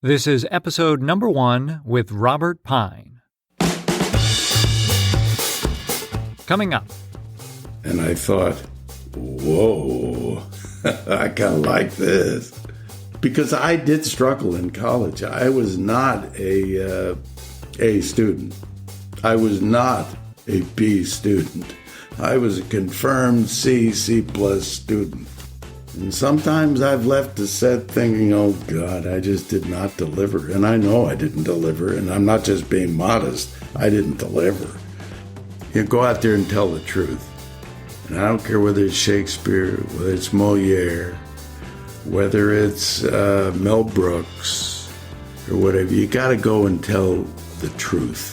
This is episode number 1 with Robert Pine. Coming up. And I thought, whoa, I kind of like this. Because I did struggle in college. I was not a A student. I was not a B student. I was a confirmed C plus student. And sometimes I've left the set thinking, oh God, I just did not deliver. And I know I didn't deliver. And I'm not just being modest. I didn't deliver. You go out there and tell the truth. And I don't care whether it's Shakespeare, whether it's Moliere, whether it's Mel Brooks or whatever. You got to go and tell the truth.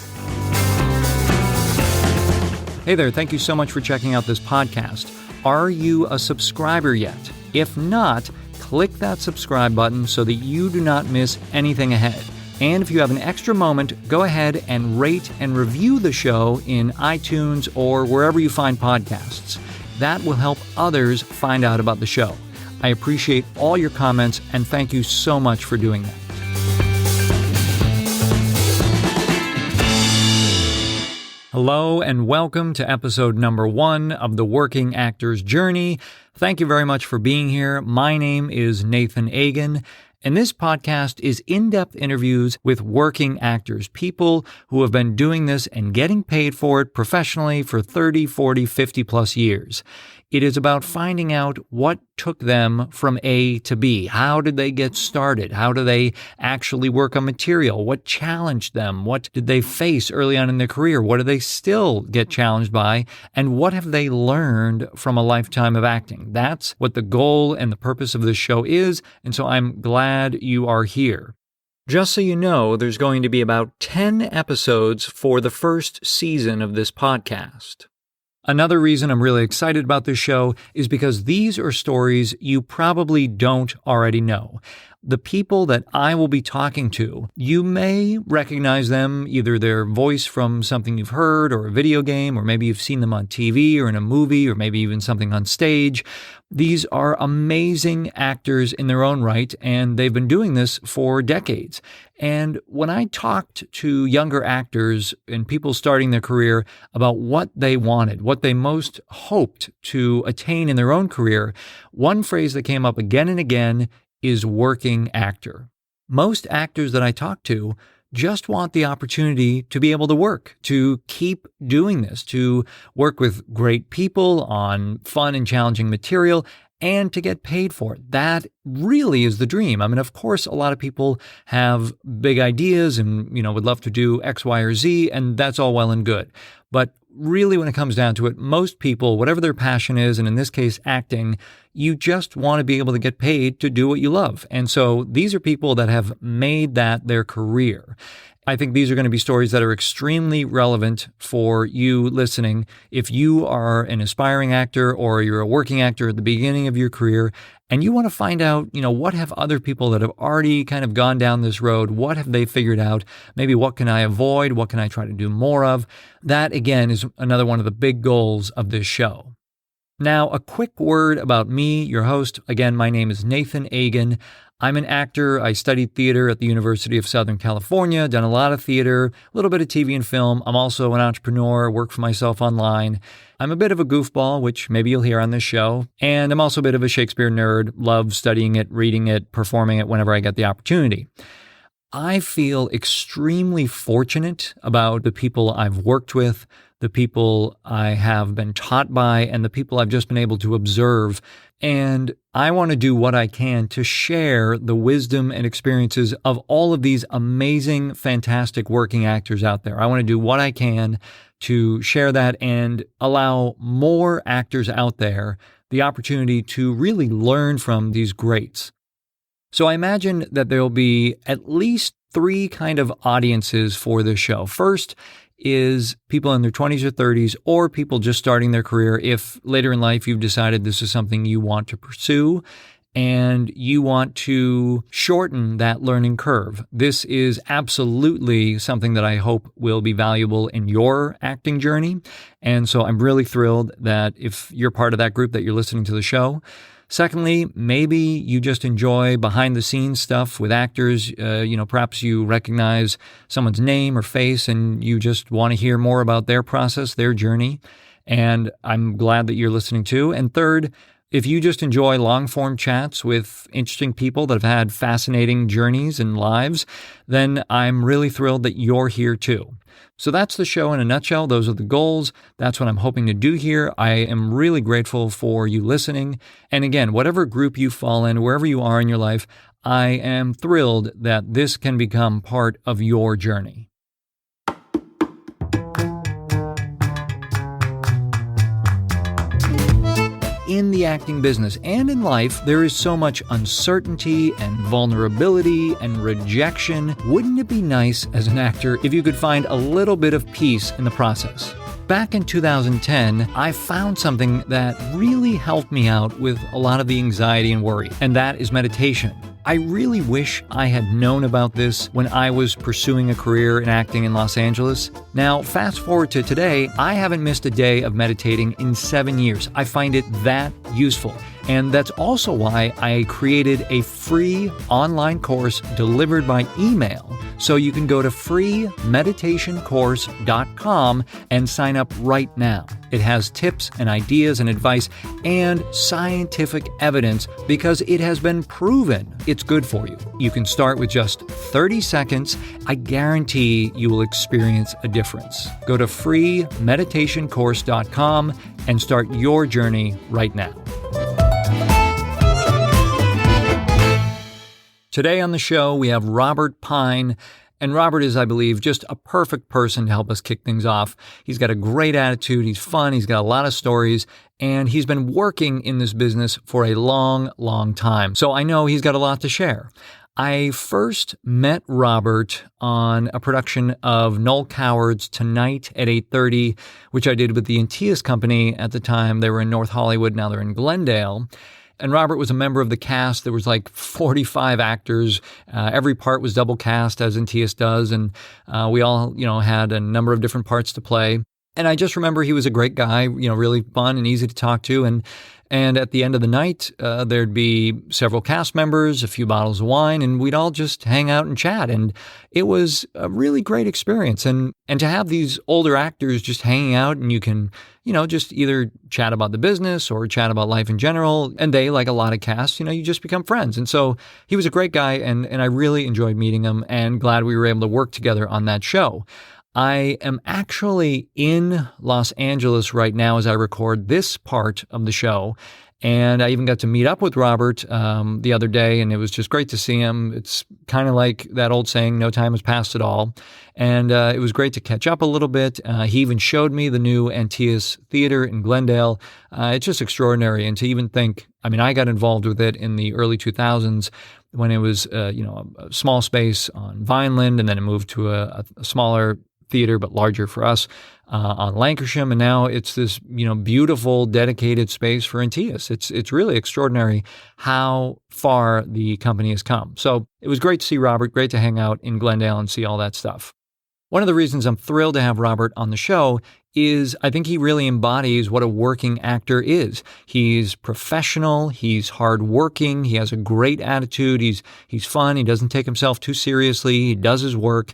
Hey there, thank you so much for checking out this podcast. Are you a subscriber yet? If not, click that subscribe button so that you do not miss anything ahead. And if you have an extra moment, go ahead and rate and review the show in iTunes or wherever you find podcasts. That will help others find out about the show. I appreciate all your comments and thank you so much for doing that. Hello and welcome to episode number 1 of The Working Actor's Journey. Thank you very much for being here. My name is Nathan Agan, and this podcast is in-depth interviews with working actors, people who have been doing this and getting paid for it professionally for 30, 40, 50 plus years. It is about finding out what took them from A to B. How did they get started? How do they actually work on material? What challenged them? What did they face early on in their career? What do they still get challenged by? And what have they learned from a lifetime of acting? That's what the goal and the purpose of this show is, and so I'm glad you are here. Just so you know, there's going to be about 10 episodes for the first season of this podcast. Another reason I'm really excited about this show is because these are stories you probably don't already know. The people that I will be talking to, you may recognize them, either their voice from something you've heard or a video game, or maybe you've seen them on TV or in a movie, or maybe even something on stage. These are amazing actors in their own right, and they've been doing this for decades. And when I talked to younger actors and people starting their career about what they wanted, what they most hoped to attain in their own career, one phrase that came up again and again is working actor. Most actors that I talk to just want the opportunity to be able to work, to keep doing this, to work with great people on fun and challenging material, and to get paid for it. That really is the dream. I mean, of course, a lot of people have big ideas and, would love to do X, Y, or Z, and that's all well and good. But really, when it comes down to it, most people, whatever their passion is, and in this case, acting, you just want to be able to get paid to do what you love. And so these are people that have made that their career. I think these are going to be stories that are extremely relevant for you listening. If you are an aspiring actor or you're a working actor at the beginning of your career and you want to find out, what have other people that have already kind of gone down this road, what have they figured out? Maybe what can I avoid? What can I try to do more of? That, again, is another one of the big goals of this show. Now, a quick word about me, your host. Again, my name is Nathan Agan. I'm an actor. I studied theater at the University of Southern California, done a lot of theater, a little bit of TV and film. I'm also an entrepreneur, work for myself online. I'm a bit of a goofball, which maybe you'll hear on this show. And I'm also a bit of a Shakespeare nerd, love studying it, reading it, performing it whenever I get the opportunity. I feel extremely fortunate about the people I've worked with, the people I have been taught by, and the people I've just been able to observe. And I want to do what I can to share the wisdom and experiences of all of these amazing, fantastic working actors out there. I want to do what I can to share that and allow more actors out there the opportunity to really learn from these greats. So I imagine that there will be at least 3 kind of audiences for this show. First is people in their 20s or 30s, or people just starting their career if later in life you've decided this is something you want to pursue and you want to shorten that learning curve. This is absolutely something that I hope will be valuable in your acting journey. And so I'm really thrilled that if you're part of that group that you're listening to the show. Secondly, maybe you just enjoy behind-the-scenes stuff with actors. Perhaps you recognize someone's name or face and you just want to hear more about their process, their journey. And I'm glad that you're listening too. And third, if you just enjoy long-form chats with interesting people that have had fascinating journeys and lives, then I'm really thrilled that you're here too. So that's the show in a nutshell. Those are the goals. That's what I'm hoping to do here. I am really grateful for you listening. And again, whatever group you fall in, wherever you are in your life, I am thrilled that this can become part of your journey. In the acting business and in life, there is so much uncertainty and vulnerability and rejection. Wouldn't it be nice as an actor if you could find a little bit of peace in the process? Back in 2010, I found something that really helped me out with a lot of the anxiety and worry, and that is meditation. I really wish I had known about this when I was pursuing a career in acting in Los Angeles. Now, fast forward to today, I haven't missed a day of meditating in 7 years. I find it that useful. And that's also why I created a free online course delivered by email. So you can go to freemeditationcourse.com and sign up right now. It has tips and ideas and advice and scientific evidence because it has been proven it's good for you. You can start with just 30 seconds. I guarantee you will experience a difference. Go to freemeditationcourse.com and start your journey right now. Today on the show, we have Robert Pine, and Robert is, I believe, just a perfect person to help us kick things off. He's got a great attitude, he's fun, he's got a lot of stories, and he's been working in this business for a long, long time. So I know he's got a lot to share. I first met Robert on a production of Noel Coward's Tonight at 8:30, which I did with the Antias Company. At the time, they were in North Hollywood, now they're in Glendale. And Robert was a member of the cast. There was like 45 actors. Every part was double cast, as Antias does. And we all, had a number of different parts to play. And I just remember he was a great guy, really fun and easy to talk to. And at the end of the night, there'd be several cast members, a few bottles of wine, and we'd all just hang out and chat. And it was a really great experience. And to have these older actors just hanging out, and you can, just either chat about the business or chat about life in general. And they, like a lot of casts, you just become friends. And so he was a great guy, and I really enjoyed meeting him and glad we were able to work together on that show. I am actually in Los Angeles right now as I record this part of the show, and I even got to meet up with Robert the other day, and it was just great to see him. It's kind of like that old saying, no time has passed at all, and it was great to catch up a little bit. He even showed me the new Antias Theater in Glendale. It's just extraordinary, and to even think, I got involved with it in the early 2000s when it was, a small space on Vineland, and then it moved to a smaller theater, but larger for us on Lankershim. And now it's this, beautiful, dedicated space for Antias. It's really extraordinary how far the company has come. So it was great to see Robert, great to hang out in Glendale and see all that stuff. One of the reasons I'm thrilled to have Robert on the show is I think he really embodies what a working actor is. He's professional, he's hardworking, he has a great attitude, he's fun, he doesn't take himself too seriously, he does his work.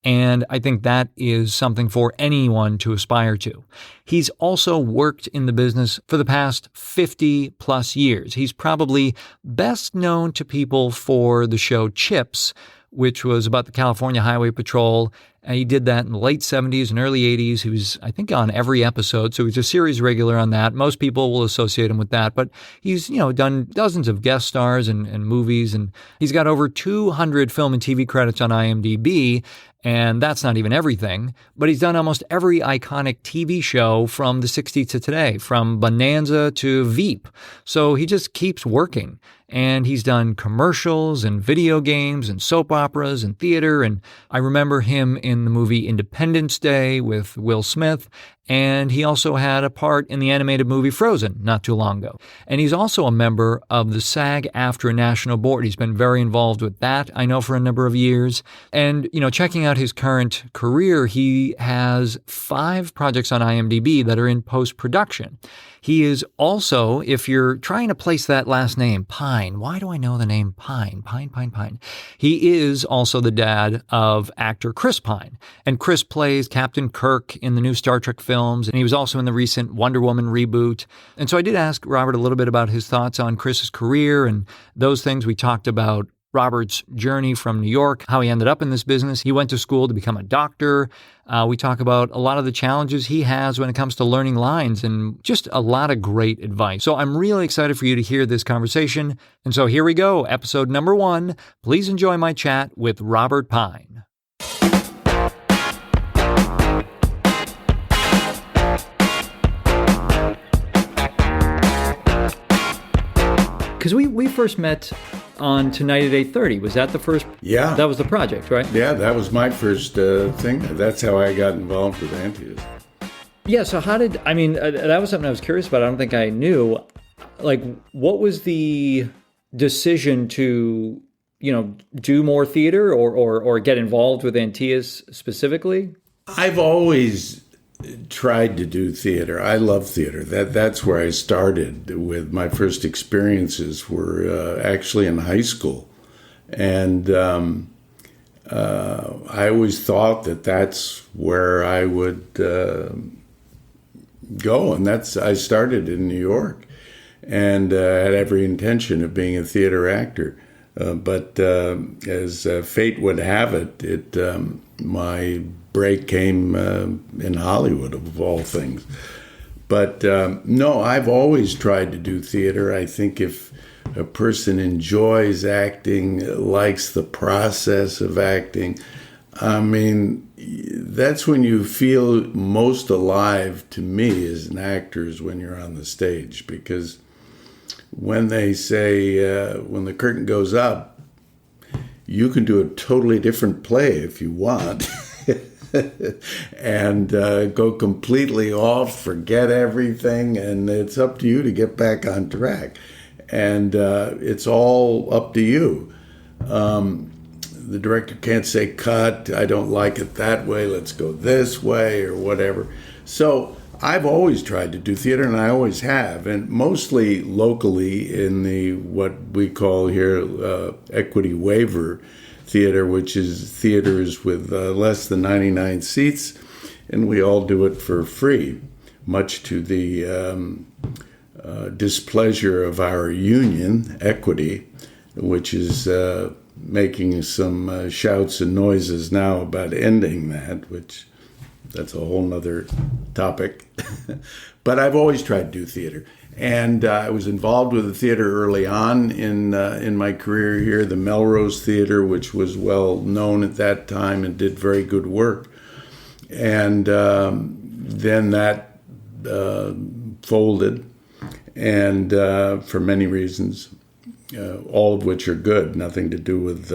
And I think that is something for anyone to aspire to. He's also worked in the business for the past 50 plus years. He's probably best known to people for the show Chips, which was about the California Highway Patrol. He did that in the late 70s and early 80s. He was, I think, on every episode, so he's a series regular on that. Most people will associate him with that, but he's, done dozens of guest stars and movies, and he's got over 200 film and TV credits on IMDb, and that's not even everything, but he's done almost every iconic TV show from the 60s to today, from Bonanza to Veep. So he just keeps working. And he's done commercials and video games and soap operas and theater. And I remember him in the movie Independence Day with Will Smith. And he also had a part in the animated movie Frozen not too long ago. And he's also a member of the SAG-AFTRA National Board. He's been very involved with that, I know, for a number of years. And, checking out his current career, he has 5 projects on IMDb that are in post-production. He is also, if you're trying to place that last name, Pine. Why do I know the name Pine? Pine. He is also the dad of actor Chris Pine. And Chris plays Captain Kirk in the new Star Trek films, and he was also in the recent Wonder Woman reboot. And so I did ask Robert a little bit about his thoughts on Chris's career and those things. We talked about Robert's journey from New York, how he ended up in this business. He went to school to become a doctor. We talk about a lot of the challenges he has when it comes to learning lines and just a lot of great advice. So I'm really excited for you to hear this conversation. And so here we go, episode number 1. Please enjoy my chat with Robert Pine. Because we first met on Tonight at 8:30. Was that the first? Yeah. That was the project, right? Yeah, that was my first thing. That's how I got involved with Antius. Yeah, so that was something I was curious about. I don't think I knew. Like, what was the decision to, do more theater or get involved with Antius specifically? I've always tried to do theater. I love theater. That's where I started. With my first experiences were actually in high school, and I always thought that's where I would go, and I started in New York, and had every intention of being a theater actor. But as fate would have it, my break came in Hollywood, of all things. But no, I've always tried to do theater. I think if a person enjoys acting, likes the process of acting, that's when you feel most alive, to me, as an actor, is when you're on the stage. Because when they say, when the curtain goes up, you can do a totally different play if you want. And go completely off, forget everything, and it's up to you to get back on track. And it's all up to you. The director can't say, cut, I don't like it that way, let's go this way, or whatever. So I've always tried to do theater, and I always have, and mostly locally in the what we call here equity waiver theater, which is theaters with less than 99 seats, and we all do it for free, much to the displeasure of our union, Equity, which is making some shouts and noises now about ending that, which that's a whole nother topic. But I've always tried to do theater. And I was involved with the theater early on in my career here, the Melrose Theater, which was well known at that time and did very good work. And then that folded, and for many reasons, all of which are good, nothing to do with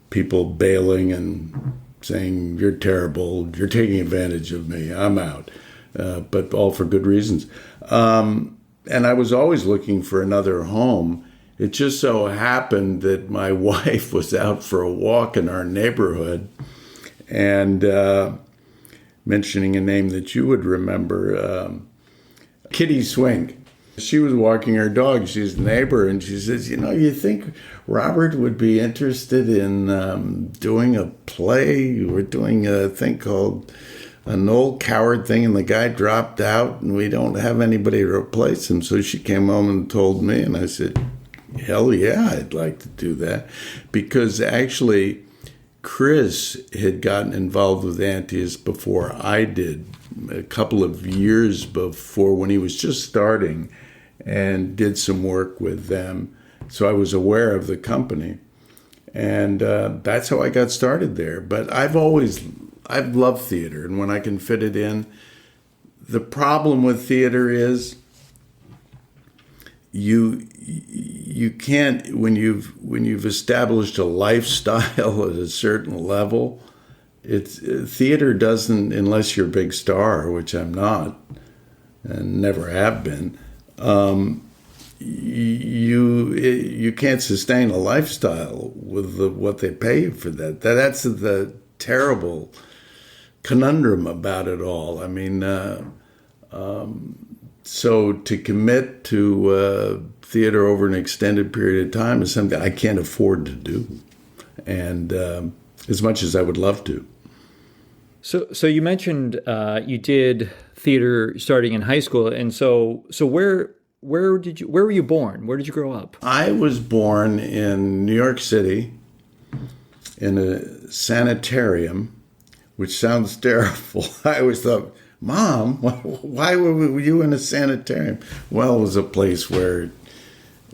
people bailing and saying, you're terrible, you're taking advantage of me, I'm out. But all for good reasons. And I was always looking for another home. It just so happened that my wife was out for a walk in our neighborhood, and mentioning a name that you would remember, Kitty Swink. She was walking her dog. She's a neighbor, and she says, you think Robert would be interested in doing a play? We're doing a thing called an old coward thing, and the guy dropped out, and we don't have anybody to replace him. So she came home and told me, and I said, hell yeah, I'd like to do that. Because actually, Chris had gotten involved with Antius before I did, a couple of years before, when he was just starting, and did some work with them. So I was aware of the company. And that's how I got started there. But I've loved theater, and when I can fit it in. The problem with theater is you can't, when you've established a lifestyle at a certain level, it's theater doesn't, unless you're a big star, which I'm not and never have been. You can't sustain a lifestyle with what they pay you for that. That's the terrible conundrum about it all. I mean, so to commit to theater over an extended period of time is something I can't afford to do, and as much as I would love to. So you mentioned you did theater starting in high school, and so where were you born? Where did you grow up? I was born in New York City in a sanitarium, which sounds terrible. I always thought, Mom, why were you in a sanitarium? Well, it was a place where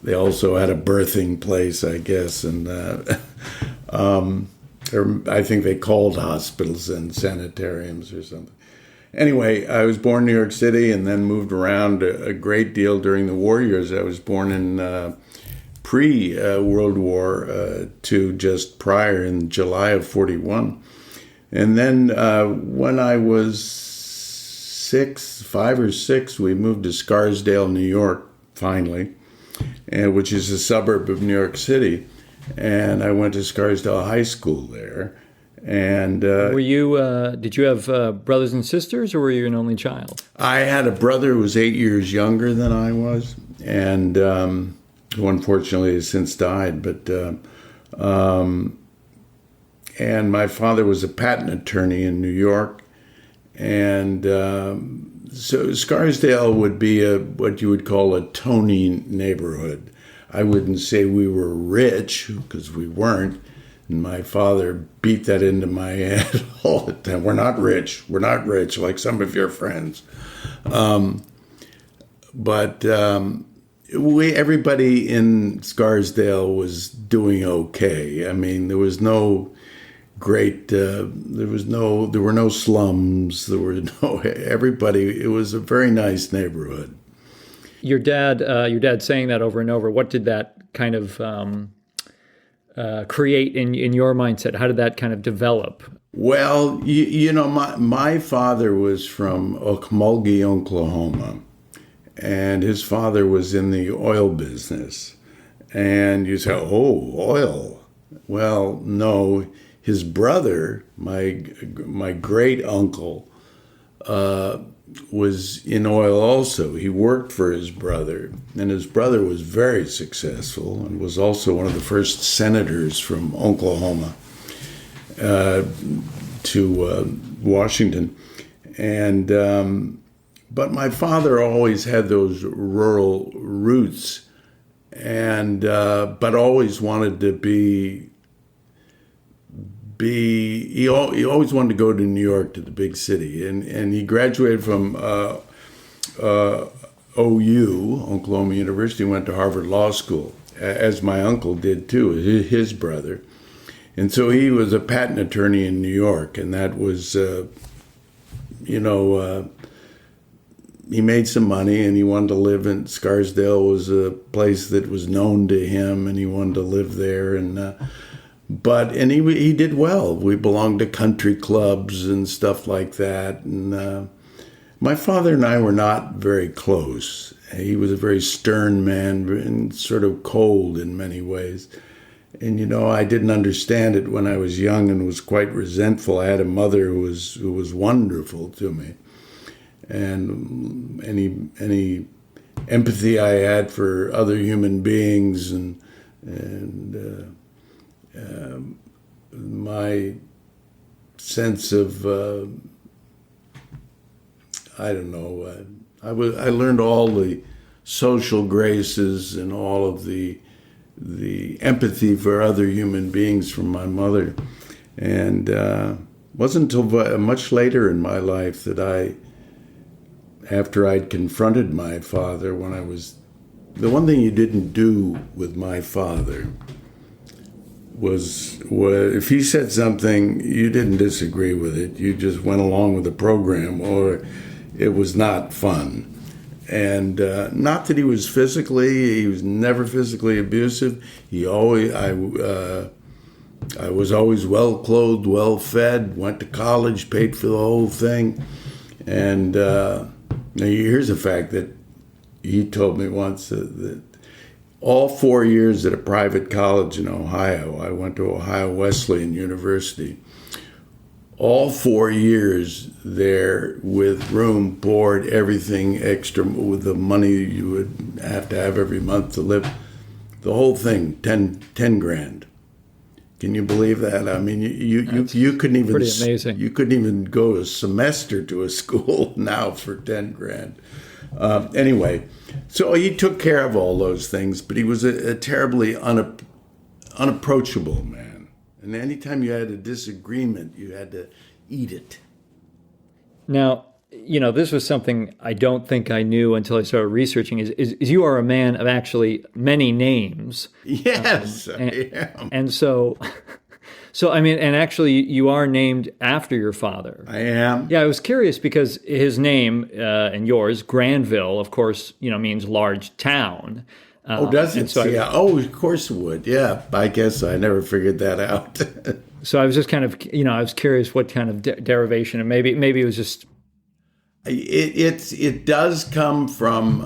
they also had a birthing place, I guess, and I think they called hospitals and sanitariums or something. Anyway, I was born in New York City and then moved around a great deal during the war years. I was born in pre-World War II, just prior, in July of 41. And then when I was 5 or 6, we moved to Scarsdale, New York, finally, which is a suburb of New York City. And I went to Scarsdale High School there. And were you? Did you have brothers and sisters, or were you an only child? I had a brother who was 8 years younger than I was, and who unfortunately has since died. But and my father was a patent attorney in New York, and so Scarsdale would be what you would call a Tony neighborhood. I wouldn't say we were rich, because we weren't. And my father beat that into my head all the time. We're not rich, like some of your friends. But everybody in Scarsdale was doing okay. I mean, there was no great, there were no slums. There were everybody. It was a very nice neighborhood. Your dad saying that over and over, what did that kind of create in your mindset? How did that kind of develop? Well, my father was from Okmulgee, Oklahoma, and his father was in the oil business. And you say, oh, oil. Well, no, his brother, my great uncle, was in oil also. He worked for his brother, and his brother was very successful and was also one of the first senators from Oklahoma to Washington. And but my father always had those rural roots, and but always wanted to he always wanted to go to New York, to the big city, and he graduated from OU, Oklahoma University, went to Harvard Law School, as my uncle did too, his brother. And so he was a patent attorney in New York, and that was, he made some money, and he wanted to live in Scarsdale. Was a place that was known to him, and he wanted to live there, and he did well. We belonged to country clubs and stuff like that. And my father and I were not very close. He was a very stern man and sort of cold in many ways. And, I didn't understand it when I was young and was quite resentful. I had a mother who was wonderful to me. And any empathy I had for other human beings and my sense of I learned all the social graces and all of the empathy for other human beings from my mother. And wasn't until much later in my life that after I'd confronted my father, the one thing you didn't do with my father was if he said something, you didn't disagree with it. You just went along with the program, or it was not fun. And not that he was never physically abusive. He always, I was always well clothed, well fed, went to college, paid for the whole thing. And now here's a fact that he told me once that all 4 years at a private college in Ohio, I went to Ohio Wesleyan University. All 4 years there with room, board, everything extra, with the money you would have to have every month to live, the whole thing, 10 grand. Can you believe that? I mean, you couldn't even, pretty amazing. You couldn't even go a semester to a school now for 10 grand. Anyway, so he took care of all those things, but he was a terribly unapproachable man. And anytime you had a disagreement, you had to eat it. Now, this was something I don't think I knew until I started researching, is you are a man of actually many names. Yes, I am. And so I mean, and actually you are named after your father. I am. Yeah, I was curious because his name and yours, Granville, of course, means large town. Does it? So yeah. Of course it would. Yeah, I guess I never figured that out. So I was just kind of, I was curious what kind of derivation, and maybe it was just. It does come from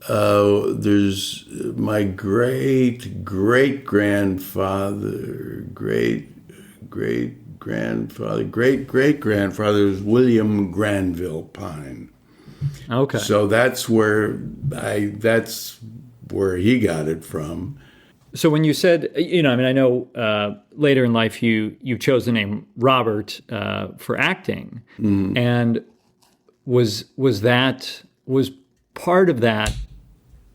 there's my great grandfather was William Granville Pine. Okay. So that's where he got it from. So when you said, I know later in life you chose the name Robert for acting, and was part of that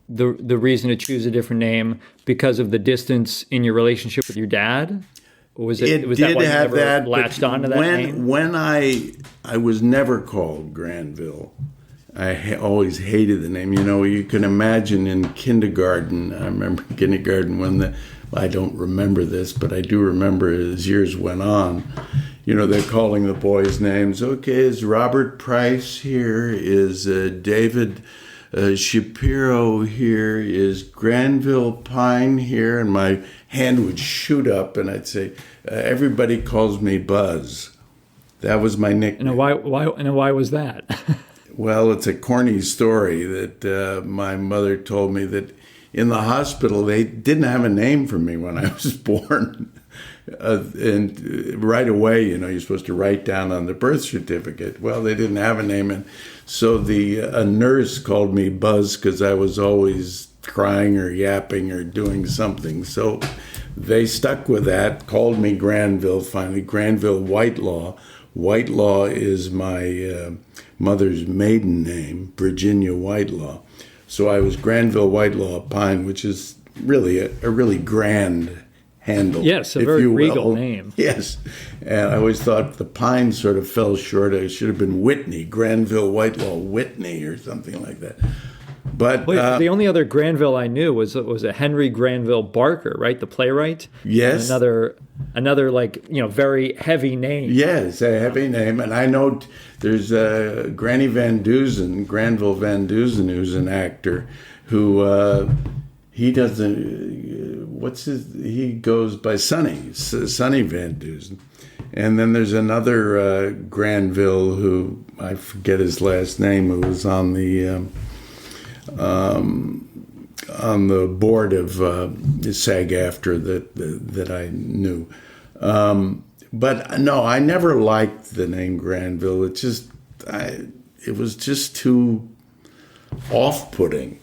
the reason to choose a different name because of the distance in your relationship with your dad? Or was that why you never latched onto that name? When I was never called Granville. I always hated the name. You can imagine in kindergarten, I remember kindergarten when I don't remember this, but I do remember as years went on, they're calling the boys names. Okay, is Robert Price here? Is David Shapiro here? Is Granville Pine here? And my hand would shoot up and I'd say, everybody calls me Buzz. That was my nickname. And why was that? Well, it's a corny story that my mother told me that in the hospital, they didn't have a name for me when I was born. And right away, you're supposed to write down on the birth certificate. Well, they didn't have a name. And so a nurse called me Buzz because I was always crying or yapping or doing something. So they stuck with that, called me Granville, finally, Granville Whitelaw. Whitelaw is my mother's maiden name, Virginia Whitelaw. So I was Granville Whitelaw Pine, which is really a really grand handle. Yes, a very regal name. Yes. And I always thought the Pine sort of fell short. It should have been Whitney, Granville Whitelaw Whitney or something like that. But the only other Granville I knew was a Henry Granville Barker, right? The playwright. Yes. And another very heavy name. Yes, a heavy name. And I know there's Granny Van Dusen, Granville Van Dusen, who's an actor who he doesn't. He goes by Sonny Van Dusen. And then there's another Granville who I forget his last name, who was on the board of SAG-AFTRA that I knew. But no, I never liked the name Granville. It was just too off-putting.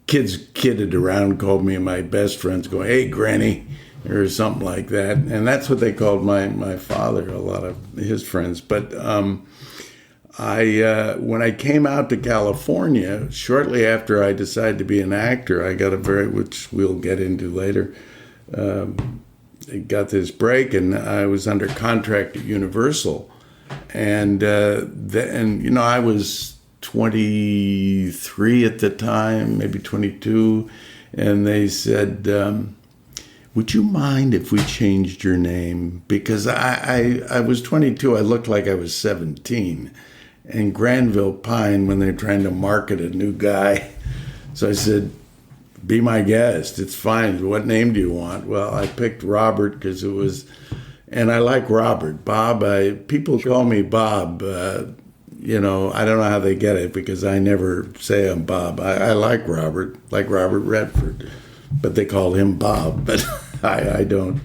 Kids kidded around, called me my best friends, going, "Hey, Granny," or something like that. And that's what they called my father, a lot of his friends. But when I came out to California, shortly after I decided to be an actor, I got which we'll get into later, I got this break, and I was under contract at Universal. And I was 23 at the time, maybe 22, and they said, would you mind if we changed your name? Because I was 22, I looked like I was 17. And Granville Pine, when they're trying to market a new guy. So I said, be my guest. It's fine. What name do you want? Well, I picked Robert because it was, and I like Robert. Bob, people call me Bob. I don't know how they get it because I never say I'm Bob. I like Robert Redford, but they call him Bob. But I don't.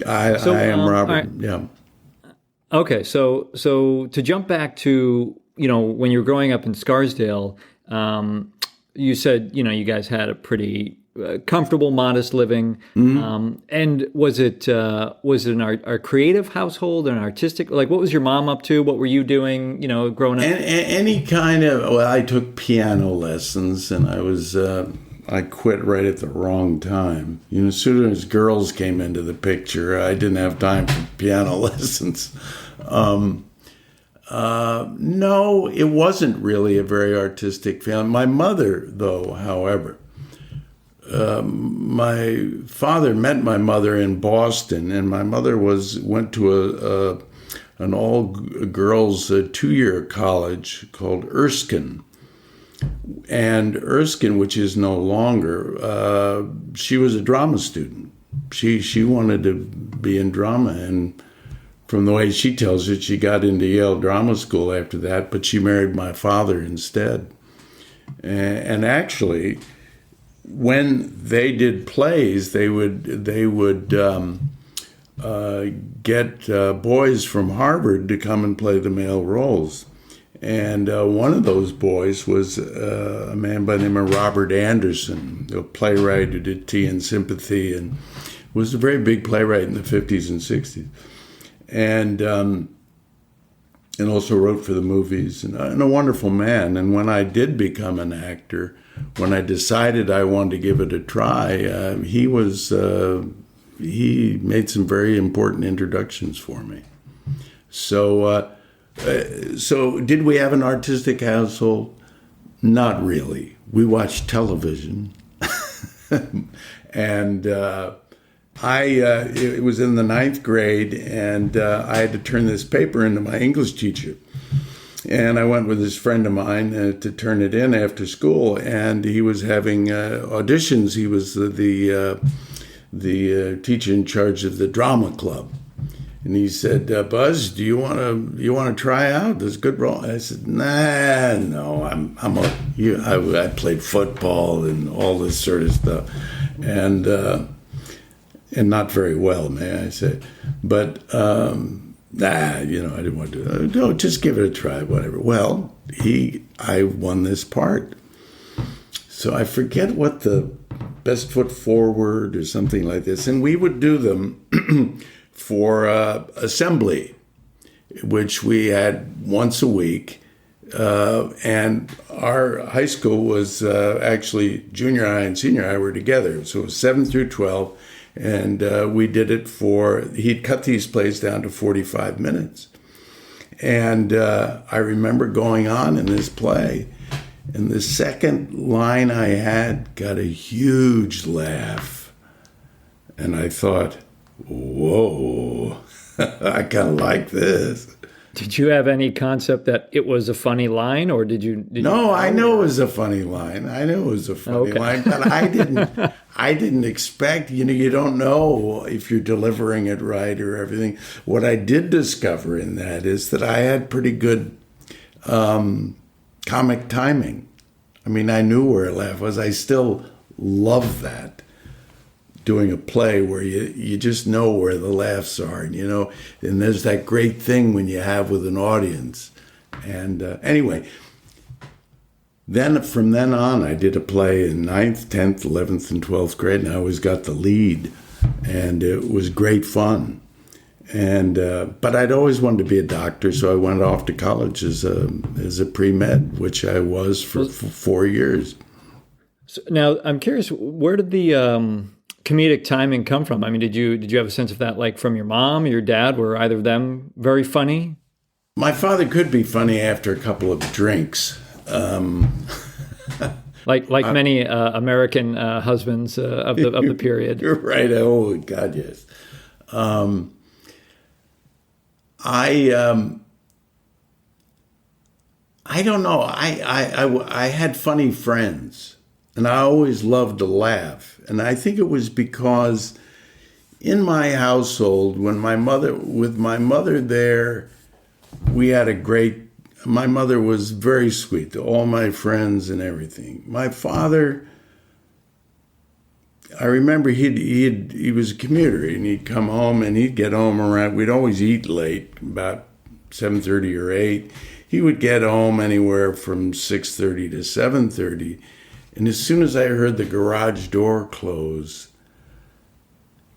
I am Robert. Right. Yeah. Okay, so to jump back to when you were growing up in Scarsdale, you said you guys had a pretty comfortable, modest living, and was it a creative household, an artistic? Like, what was your mom up to? What were you doing? Growing up. Any kind of. Well, I took piano lessons, and I quit right at the wrong time. As soon as girls came into the picture, I didn't have time for piano lessons. No, it wasn't really a very artistic family. My mother, though, however, my father met my mother in Boston, and my mother went to an all-girls 2-year college called Erskine. And Erskine, which is no longer, she was a drama student. She wanted to be in drama, and from the way she tells it, she got into Yale Drama School after that, but she married my father instead. And actually, when they did plays, they would get boys from Harvard to come and play the male roles. And one of those boys was a man by the name of Robert Anderson, a playwright who did Tea and Sympathy and was a very big playwright in the 50s and 60s. And also wrote for the movies, and a wonderful man. And when I did become an actor, when I decided I wanted to give it a try, he made some very important introductions for me. So did we have an artistic household? Not really. We watched television, and it was in the 9th grade, and I had to turn this paper into my English teacher. And I went with this friend of mine to turn it in after school, and he was having auditions. He was the teacher in charge of the drama club. And he said, "Buzz, do you want to try out? There's a good role." I said, "Nah, no, I played football and all this sort of stuff, and not very well, may I say. But I didn't want to do that. No, just give it a try, whatever." Well, I won this part, so I forget what the best foot forward or something like this, and we would do them. For assembly, which we had once a week. And our high school was actually junior high and senior high were together. So it was 7 through 12. And we did it he'd cut these plays down to 45 minutes. And I remember going on in this play. And the second line I had got a huge laugh. And I thought, whoa, I kind of like this. Did you have any concept that it was a funny line, or did you? No, I knew it was a funny line. But I didn't expect. You don't know if you're delivering it right or everything. What I did discover in that is that I had pretty good comic timing. I mean, I knew where a laugh was. I still love that. Doing a play where you just know where the laughs are, and there's that great thing when you have with an audience. And anyway, then from then on, I did a play in 9th, 10th, 11th, and 12th grade, and I always got the lead, and it was great fun. And but I'd always wanted to be a doctor, so I went off to college as a pre-med, which I was for 4 years. So now I'm curious, where did the comedic timing come from? I mean, did you have a sense of that, like from your mom or your dad? Were either of them very funny? My father could be funny after a couple of drinks. Like many American husbands of the period. You're right. Oh God, yes. I don't know. I had funny friends. And I always loved to laugh. And I think it was because in my household, with my mother there, we had my mother was very sweet to all my friends and everything. My father, I remember he was a commuter, and he'd come home, and he'd get home around, we'd always eat late, about 7:30 or 8. He would get home anywhere from 6:30 to 7:30. And as soon as I heard the garage door close,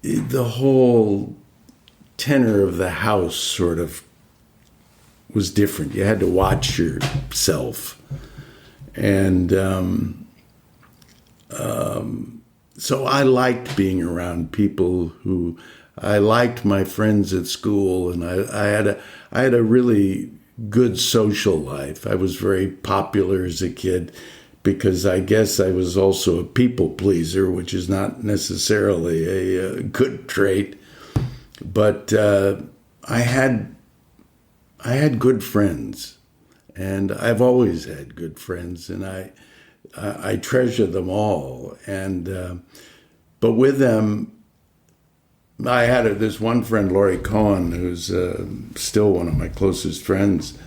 the whole tenor of the house sort of was different. You had to watch yourself. And so I liked being around people I liked my friends at school, and I had a really good social life. I was very popular as a kid because I guess I was also a people pleaser, which is not necessarily a good trait. But I had good friends, and I've always had good friends, and I treasure them all. And but with them, I had this one friend, Laurie Cohen, who's still one of my closest friends,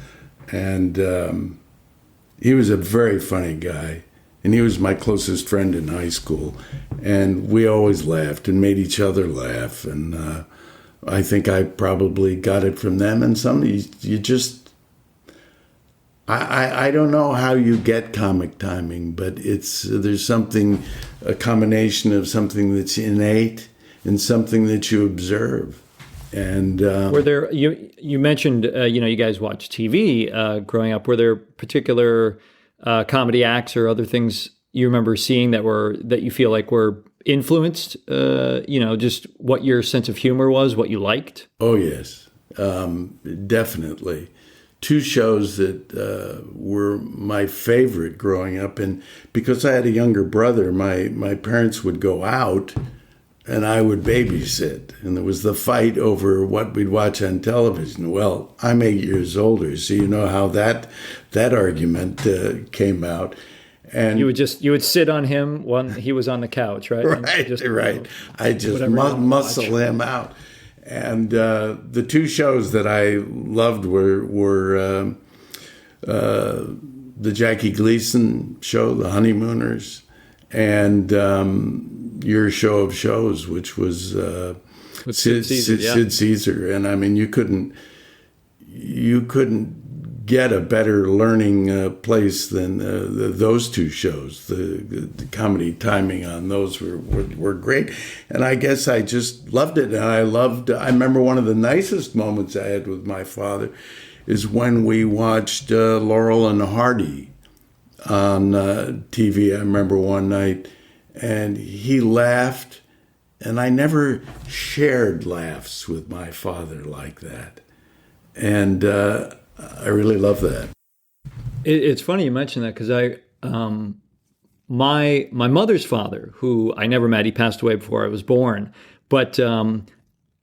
and he was a very funny guy, and he was my closest friend in high school, and we always laughed and made each other laugh, and I think I probably got it from them. And you just, I don't know how you get comic timing, but there's a combination of something that's innate and something that you observe. And were there, you mentioned you guys watched TV growing up. Were there particular comedy acts or other things you remember seeing that you feel like were influenced? Just what your sense of humor was, what you liked. Oh yes, definitely. Two shows that were my favorite growing up, and because I had a younger brother, my parents would go out, and I would babysit. And there was the fight over what we'd watch on television. Well, I'm 8 years older, so you know how that argument came out. And you would sit on him when he was on the couch, right? Right. I just muscle him out. And the two shows that I loved were the Jackie Gleason show, The Honeymooners, and your show of shows, which was Sid Caesar. And I mean, you couldn't get a better learning place than those two shows. The comedy timing on those were great, and I guess I just loved it. And I remember one of the nicest moments I had with my father is when we watched Laurel and Hardy on TV. I remember one night, and he laughed, and I never shared laughs with my father like that, and I really love that. It's funny you mention that because my mother's father, who I never met, he passed away before I was born, but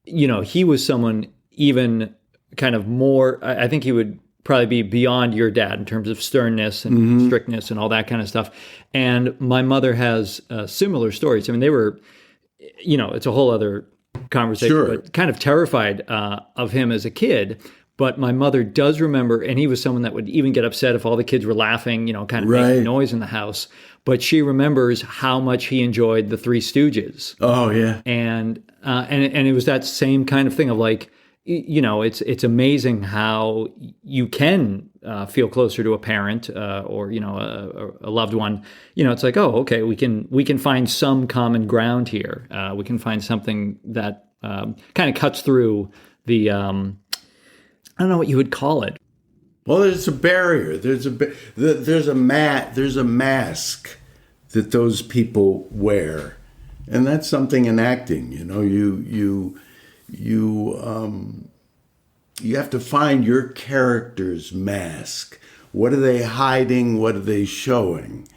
he was someone even kind of more. I think he would probably be beyond your dad in terms of sternness and strictness and all that kind of stuff. And my mother has similar stories. I mean, they were, it's a whole other conversation, sure, but kind of terrified of him as a kid. But my mother does remember, and he was someone that would even get upset if all the kids were laughing, kind of making noise in the house. But she remembers how much he enjoyed the Three Stooges. Oh yeah, and it was that same kind of thing of like, it's amazing how you can feel closer to a parent or a loved one. It's like, oh, okay, we can find some common ground here. We can find something that kind of cuts through the. I don't know what you would call it. Well, there's a barrier. There's a mask that those people wear, and that's something in acting. You have to find your character's mask. What are they hiding? What are they showing?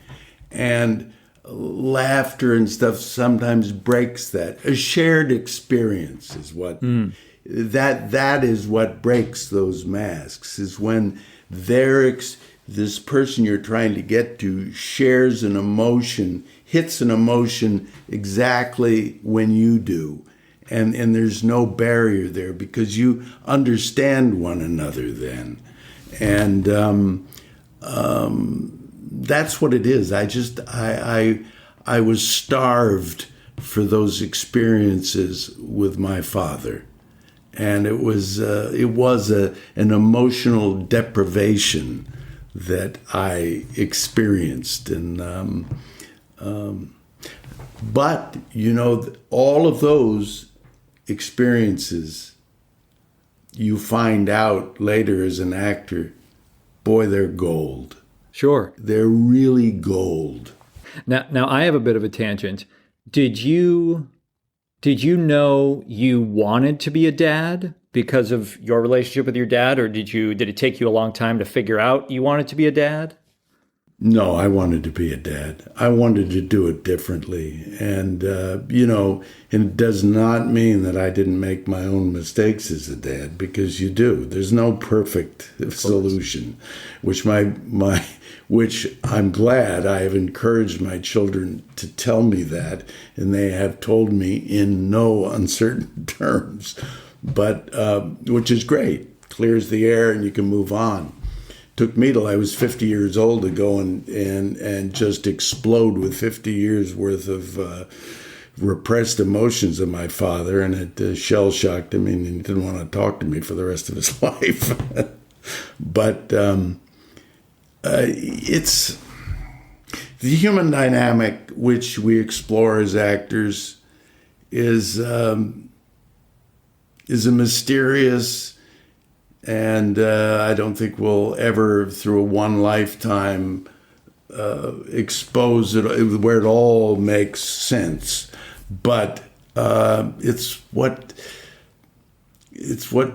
And laughter and stuff sometimes breaks that. A shared experience is what. That is what breaks those masks, is when this person you're trying to get to shares an emotion, hits an emotion exactly when you do. And there's no barrier there because you understand one another then. And that's what it is. I was starved for those experiences with my father. And it was an emotional deprivation that I experienced. And but, all of those experiences, you find out later as an actor, boy, they're gold. Sure. They're really gold. Now I have a bit of a tangent. Did you know you wanted to be a dad because of your relationship with your dad, or did it take you a long time to figure out you wanted to be a dad? No, I wanted to be a dad. I wanted to do it differently. And, it does not mean that I didn't make my own mistakes as a dad, because you do. There's no perfect solution, which which I'm glad I have encouraged my children to tell me that, and they have told me in no uncertain terms, but which is great. Clears the air and you can move on. Took me till I was 50 years old to go and just explode with 50 years worth of repressed emotions of my father, and it shell-shocked him, and he didn't want to talk to me for the rest of his life. But it's the human dynamic which we explore as actors is a mysterious, and I don't think we'll ever, through one lifetime, expose it where it all makes sense. But it's what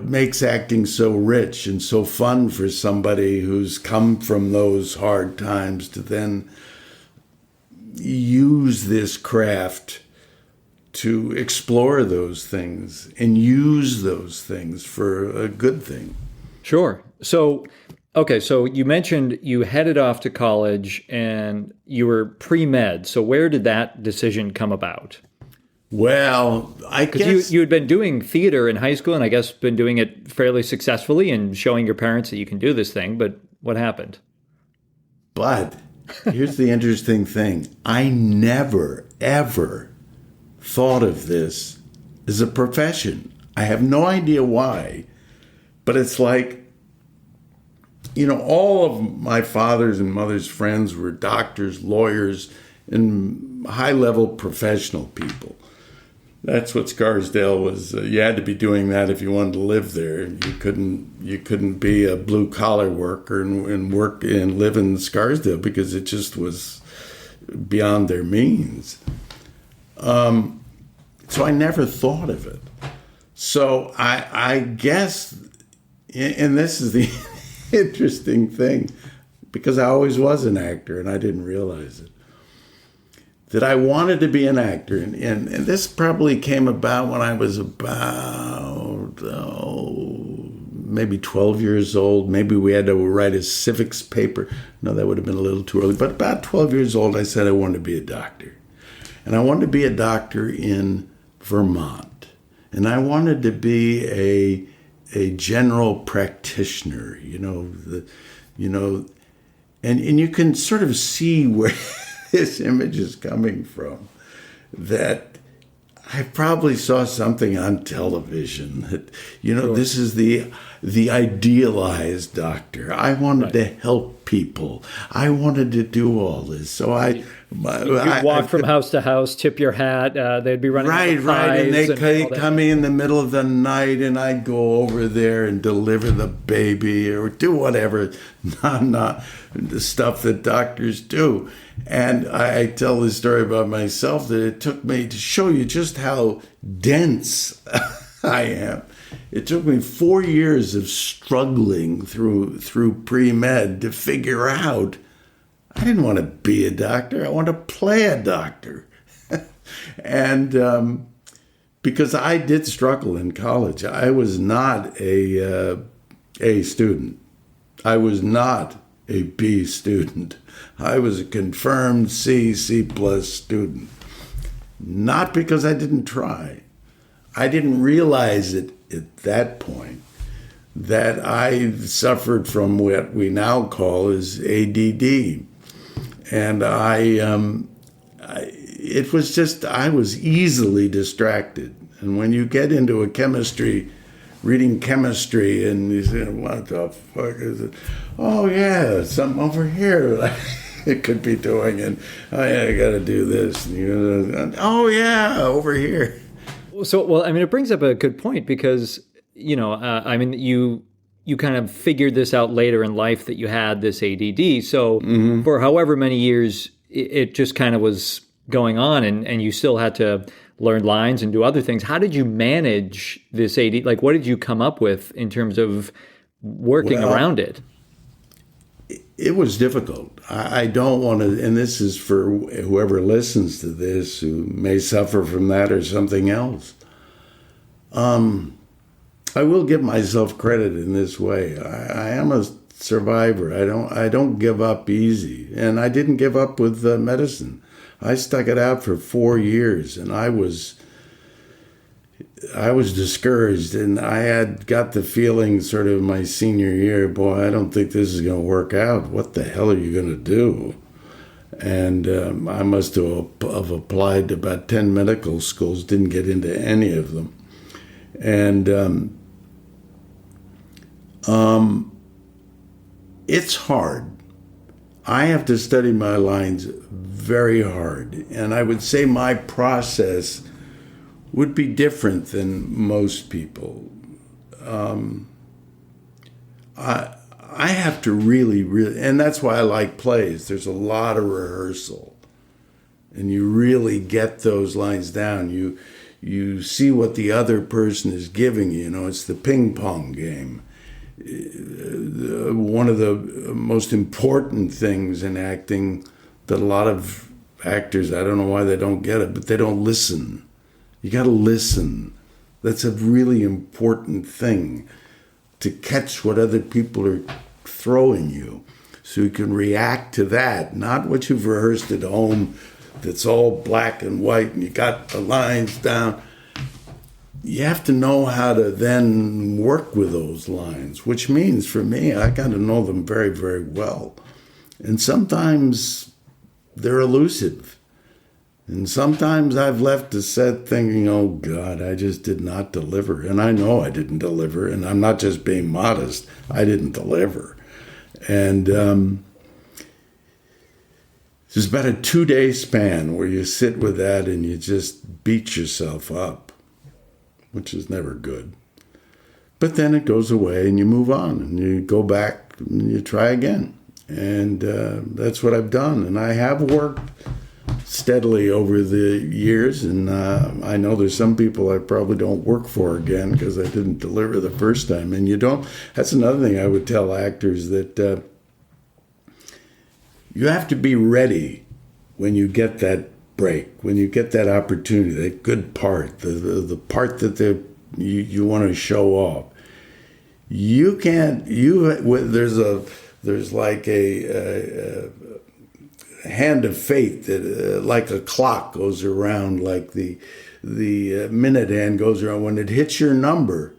makes acting so rich and so fun for somebody who's come from those hard times to then use this craft to explore those things and use those things for a good thing. Sure. So, okay, so you mentioned you headed off to college and you were pre-med. So where did that decision come about? Well, I guess... Because you had been doing theater in high school, and I guess been doing it fairly successfully and showing your parents that you can do this thing, but what happened? But here's the interesting thing. I never, ever thought of this as a profession. I have no idea why, but it's like, all of my father's and mother's friends were doctors, lawyers, and high-level professional people. That's what Scarsdale was. You had to be doing that if you wanted to live there. You couldn't be a blue-collar worker and work and live in Scarsdale because it just was beyond their means. So I never thought of it. So I guess, and this is the interesting thing, because I always was an actor and I didn't realize it, that I wanted to be an actor. And this probably came about when I was about, maybe 12 years old. Maybe we had to write a civics paper. No, that would have been a little too early. But about 12 years old, I said I wanted to be a doctor. And I wanted to be a doctor in Vermont. And I wanted to be a general practitioner, and you can sort of see where this image is coming from, that I probably saw something on television that, Sure. This is the idealized doctor. I wanted to help people. I wanted to do all this. So you'd walk from house to house, tip your hat. They'd be running right, and they'd come in the middle of the night, and I'd go over there and deliver the baby or do whatever, not the stuff that doctors do. And I tell this story about myself, that it took me, to show you just how dense I am, it took me 4 years of struggling through pre-med to figure out I didn't want to be a doctor. I wanted to play a doctor. And because I did struggle in college. I was not a student. I was not a B student. I was a confirmed C plus student. Not because I didn't try. I didn't realize it at that point that I suffered from what we now call as ADD. And it was just, I was easily distracted. And when you get into reading chemistry, and you say, what the fuck is it? Oh, yeah, something over here it could be doing. And, oh, yeah, I got to do this. And oh, yeah, over here. So, well, I mean, it brings up a good point because, I mean, you kind of figured this out later in life that you had this ADD. So for however many years, it just kind of was going on and you still had to learn lines and do other things. How did you manage this ADD? Like, what did you come up with in terms of working around it? It was difficult. I don't want to, and this is for whoever listens to this who may suffer from that or something else. I will give myself credit in this way. I am a survivor. I don't give up easy, and I didn't give up with medicine. I stuck it out for 4 years, and I was discouraged, and I had got the feeling sort of my senior year, boy, I don't think this is going to work out. What the hell are you going to do? And I must have applied to about 10 medical schools, didn't get into any of them. And it's hard. I have to study my lines very hard. And I would say my process would be different than most people. I have to really, and that's why I like plays. There's a lot of rehearsal. And you really get those lines down. You see what the other person is giving you. It's the ping pong game. One of the most important things in acting that a lot of actors, I don't know why they don't get it, but they don't listen. You got to listen. That's a really important thing, to catch what other people are throwing you so you can react to that, not what you've rehearsed at home that's all black and white and you got the lines down. You have to know how to then work with those lines, which means for me, I got to know them very, very well. And sometimes they're elusive. And sometimes I've left the set thinking, oh God, I just did not deliver. And I know I didn't deliver. And I'm not just being modest. I didn't deliver. And there's about a 2-day span where you sit with that and you just beat yourself up, which is never good. But then it goes away and you move on and you go back and you try again. And that's what I've done. And I have worked steadily over the years. And I know there's some people I probably don't work for again because I didn't deliver the first time. And you don't. That's another thing I would tell actors, that you have to be ready when you get that break, when you get that opportunity, that good part, the part that you want to show off. You can't. There's like a hand of fate that, like a clock, goes around, like the minute hand goes around. When it hits your number,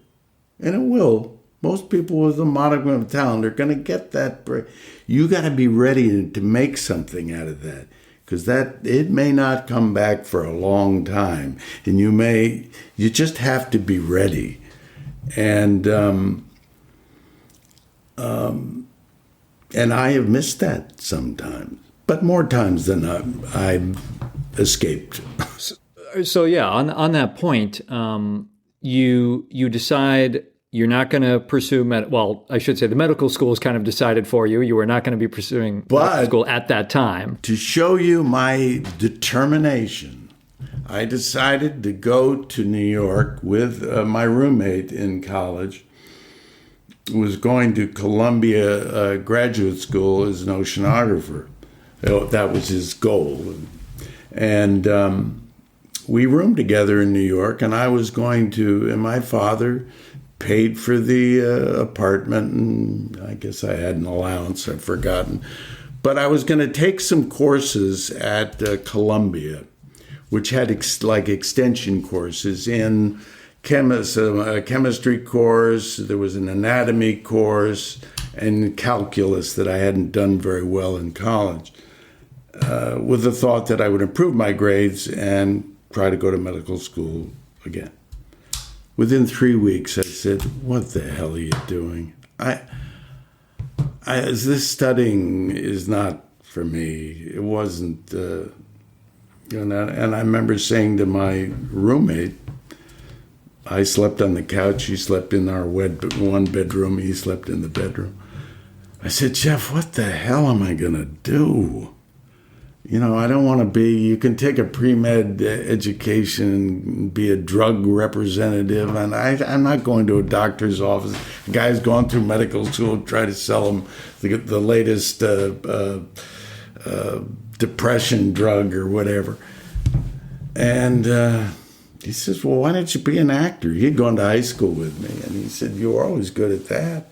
and it will, most people with a modicum of talent are going to get that break. You got to be ready to make something out of that, because it may not come back for a long time, and you just have to be ready. And I have missed that sometimes, but more times than I've escaped. So yeah, on that point, you decide you're not going to pursue I should say the medical school is kind of decided for you. You were not going to be pursuing medical school at that time. To show you my determination, I decided to go to New York with my roommate in college. Was going to Columbia graduate school as an oceanographer. That was his goal. And we roomed together in New York, and I was going to, and my father paid for the apartment, and I guess I had an allowance, I've forgotten. But I was going to take some courses at Columbia, which had extension courses in a chemistry course, there was an anatomy course, and calculus that I hadn't done very well in college, with the thought that I would improve my grades and try to go to medical school again. Within 3 weeks, I said, "What the hell are you doing? This studying is not for me." It wasn't, and I remember saying to my roommate, I slept on the couch, he slept in our one bedroom, he slept in the bedroom. I said, "Jeff, what the hell am I going to do? I don't want to be, you can take a pre-med education and be a drug representative, and I'm not going to a doctor's office. A guy's gone through medical school, try to sell him the latest depression drug or whatever." And he says, "Well, why don't you be an actor?" He'd gone to high school with me, and he said, "You were always good at that."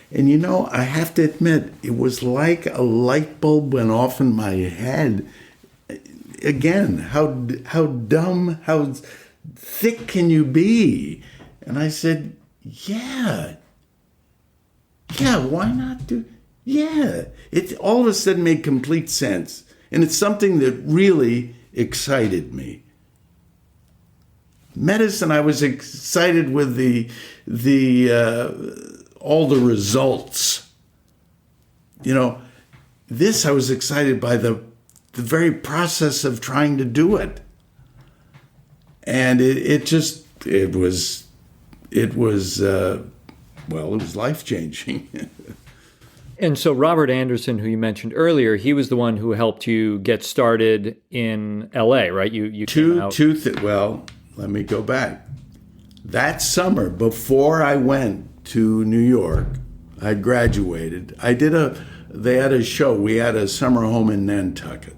And I have to admit, it was like a light bulb went off in my head. Again, how dumb, how thick can you be? And I said, yeah, why not do? Yeah, it all of a sudden made complete sense. And it's something that really excited me. Medicine, I was excited with all the results. This I was excited by the very process of trying to do it. And it was life-changing. And so Robert Anderson, who you mentioned earlier, he was the one who helped you get started in LA, right? You came out. Well, let me go back. That summer, before I went to New York, I graduated. They had a show. We had a summer home in Nantucket.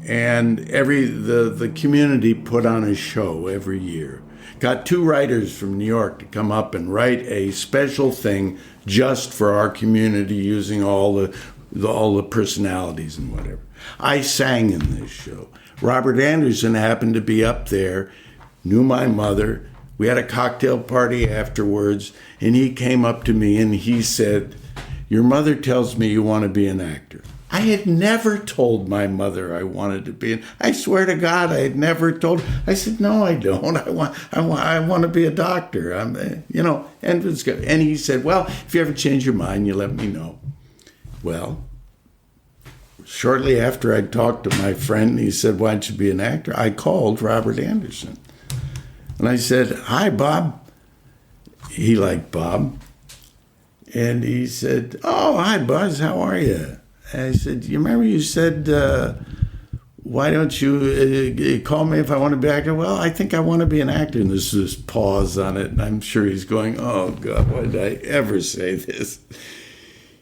And the community put on a show every year. Got 2 writers from New York to come up and write a special thing just for our community, using all the personalities and whatever. I sang in this show. Robert Anderson happened to be up there, knew my mother. We had a cocktail party afterwards, and he came up to me and he said, "Your mother tells me you want to be an actor." I had never told my mother I wanted to be. I swear to God, I had never told. I said, "No, I don't. I want to be a doctor." And it was good. And he said, "Well, if you ever change your mind, you let me know." Well, shortly after I talked to my friend, he said, "Why don't you be an actor?" I called Robert Anderson. And I said, "Hi, Bob." He liked Bob. And he said, "Oh, hi, Buzz. How are you?" And I said, "You remember you said, why don't you call me if I want to be an actor?" "Well, I think I want to be an actor." And there's this pause on it. And I'm sure he's going, "Oh, God, why did I ever say this?"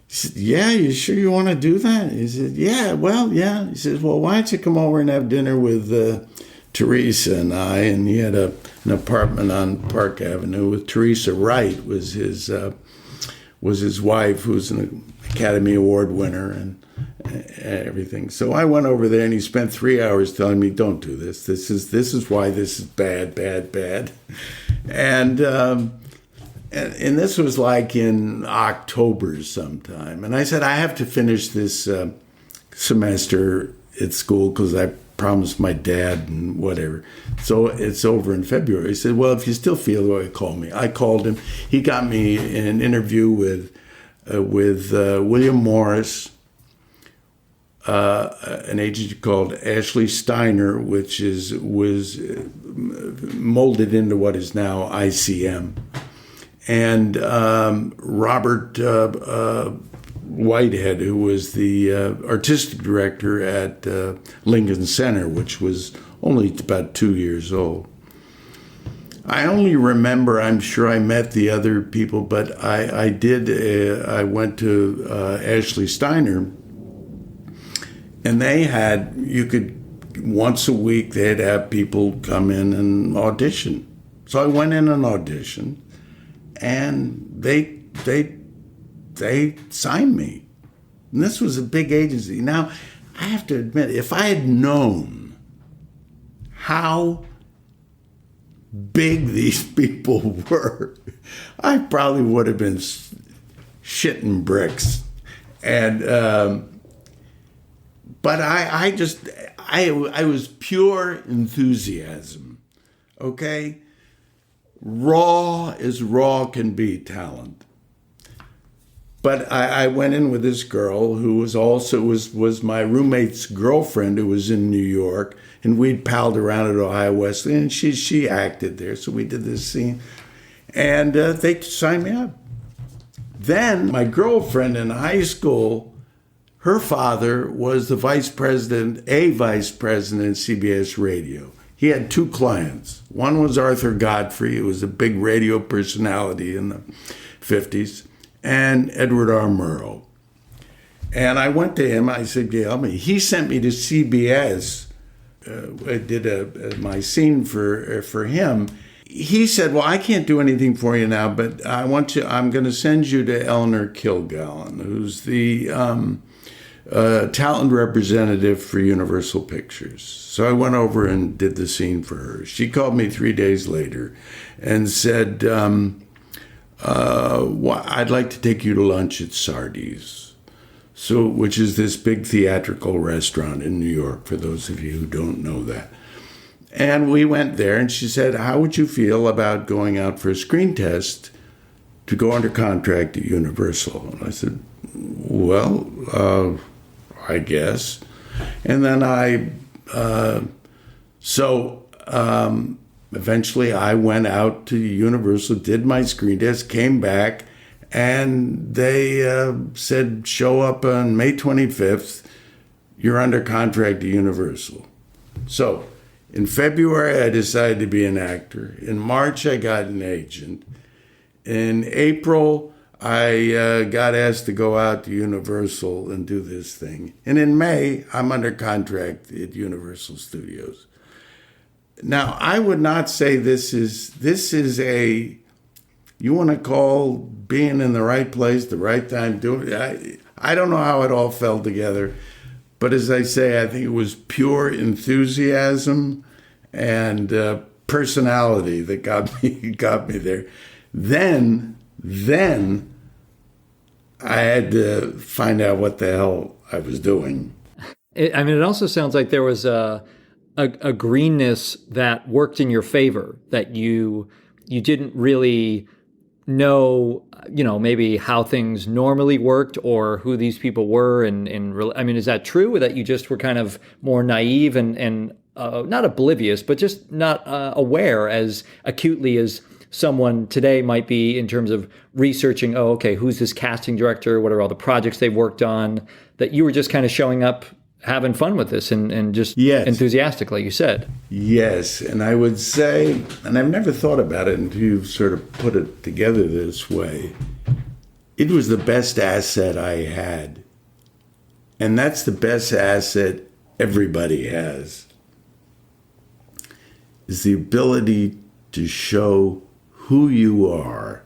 He said, "Yeah, you sure you want to do that?" He said, "Yeah, well, yeah." He says, "Well, why don't you come over and have dinner with Teresa and I?" And he had an apartment on Park Avenue with Teresa Wright, was his wife, who's an Academy Award winner and everything. So I went over there, and he spent 3 hours telling me, "Don't do this. This is why this is bad, bad, bad." And this was like in October sometime. And I said, "I have to finish this semester at school because I promised my dad and whatever. So it's over in February." He said, "Well, if you still feel the way, call me." I called him. He got me an interview with William Morris, an agency called Ashley Steiner, which was molded into what is now ICM, and Robert Whitehead, who was the artistic director at Lincoln Center, which was only about 2 years old. I only remember, I'm sure I met the other people, but I went to Ashley Steiner, and once a week, they'd have people come in and audition. So I went in and auditioned, and they signed me. And this was a big agency. Now, I have to admit, if I had known how big these people were, I probably would have been shitting bricks. And but I was pure enthusiasm. Okay, raw as raw can be talent. But I went in with this girl who was my roommate's girlfriend, who was in New York, and we'd palled around at Ohio Wesleyan, and she acted there, so we did this scene, and they signed me up. Then my girlfriend in high school, her father was the vice president at CBS Radio. He had two clients. One was Arthur Godfrey, who was a big radio personality in the 50s. And Edward R. Murrow. And I went to him, I said, he sent me to CBS. I did my scene for him. He said, well, I can't do anything for you now, but I'm going to send you to Eleanor Kilgallen, who's the talent representative for Universal Pictures. So I went over and did the scene for her. She called me 3 days later and said, I'd like to take you to lunch at Sardi's, which is this big theatrical restaurant in New York, for those of you who don't know that. And we went there, and she said, how would you feel about going out for a screen test to go under contract at Universal? And I said, well, I guess. And then eventually I went out to Universal, did my screen test, came back, and they said, show up on May 25th, you're under contract to Universal. So in February, I decided to be an actor. In March, I got an agent. In April, I got asked to go out to Universal and do this thing. And in May, I'm under contract at Universal Studios. Now, I would not say this is you want to call being in the right place, the right time, doing it. I don't know how it all fell together, but as I say, I think it was pure enthusiasm and personality that got me there. Then I had to find out what the hell I was doing. It also sounds like there was a greenness that worked in your favor, that you didn't really know, maybe how things normally worked or who these people were. Is that true, that you just were kind of more naive and not oblivious, but just not aware as acutely as someone today might be in terms of researching, who's this casting director? What are all the projects they've worked on? That you were just kind of showing up, having fun with this and just enthusiastic, like you said. Yes, and I would say, and I've never thought about it until you've sort of put it together this way, it was the best asset I had. And that's the best asset everybody has, is the ability to show who you are.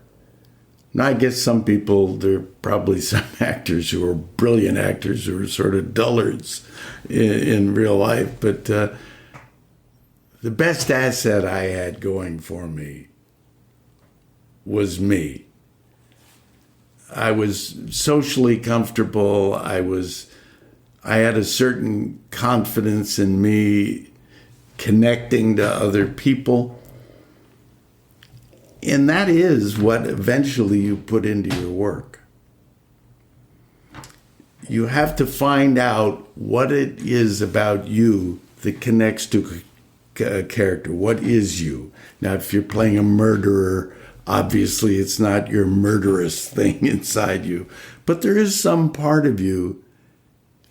Now, I guess some people, there are probably some actors who are brilliant actors who are sort of dullards in real life, but the best asset I had going for me was me. I was socially comfortable. I had a certain confidence in me connecting to other people. And that is what eventually you put into your work. You have to find out what it is about you that connects to a character. What is you? Now, if you're playing a murderer, obviously it's not your murderous thing inside you. But there is some part of you.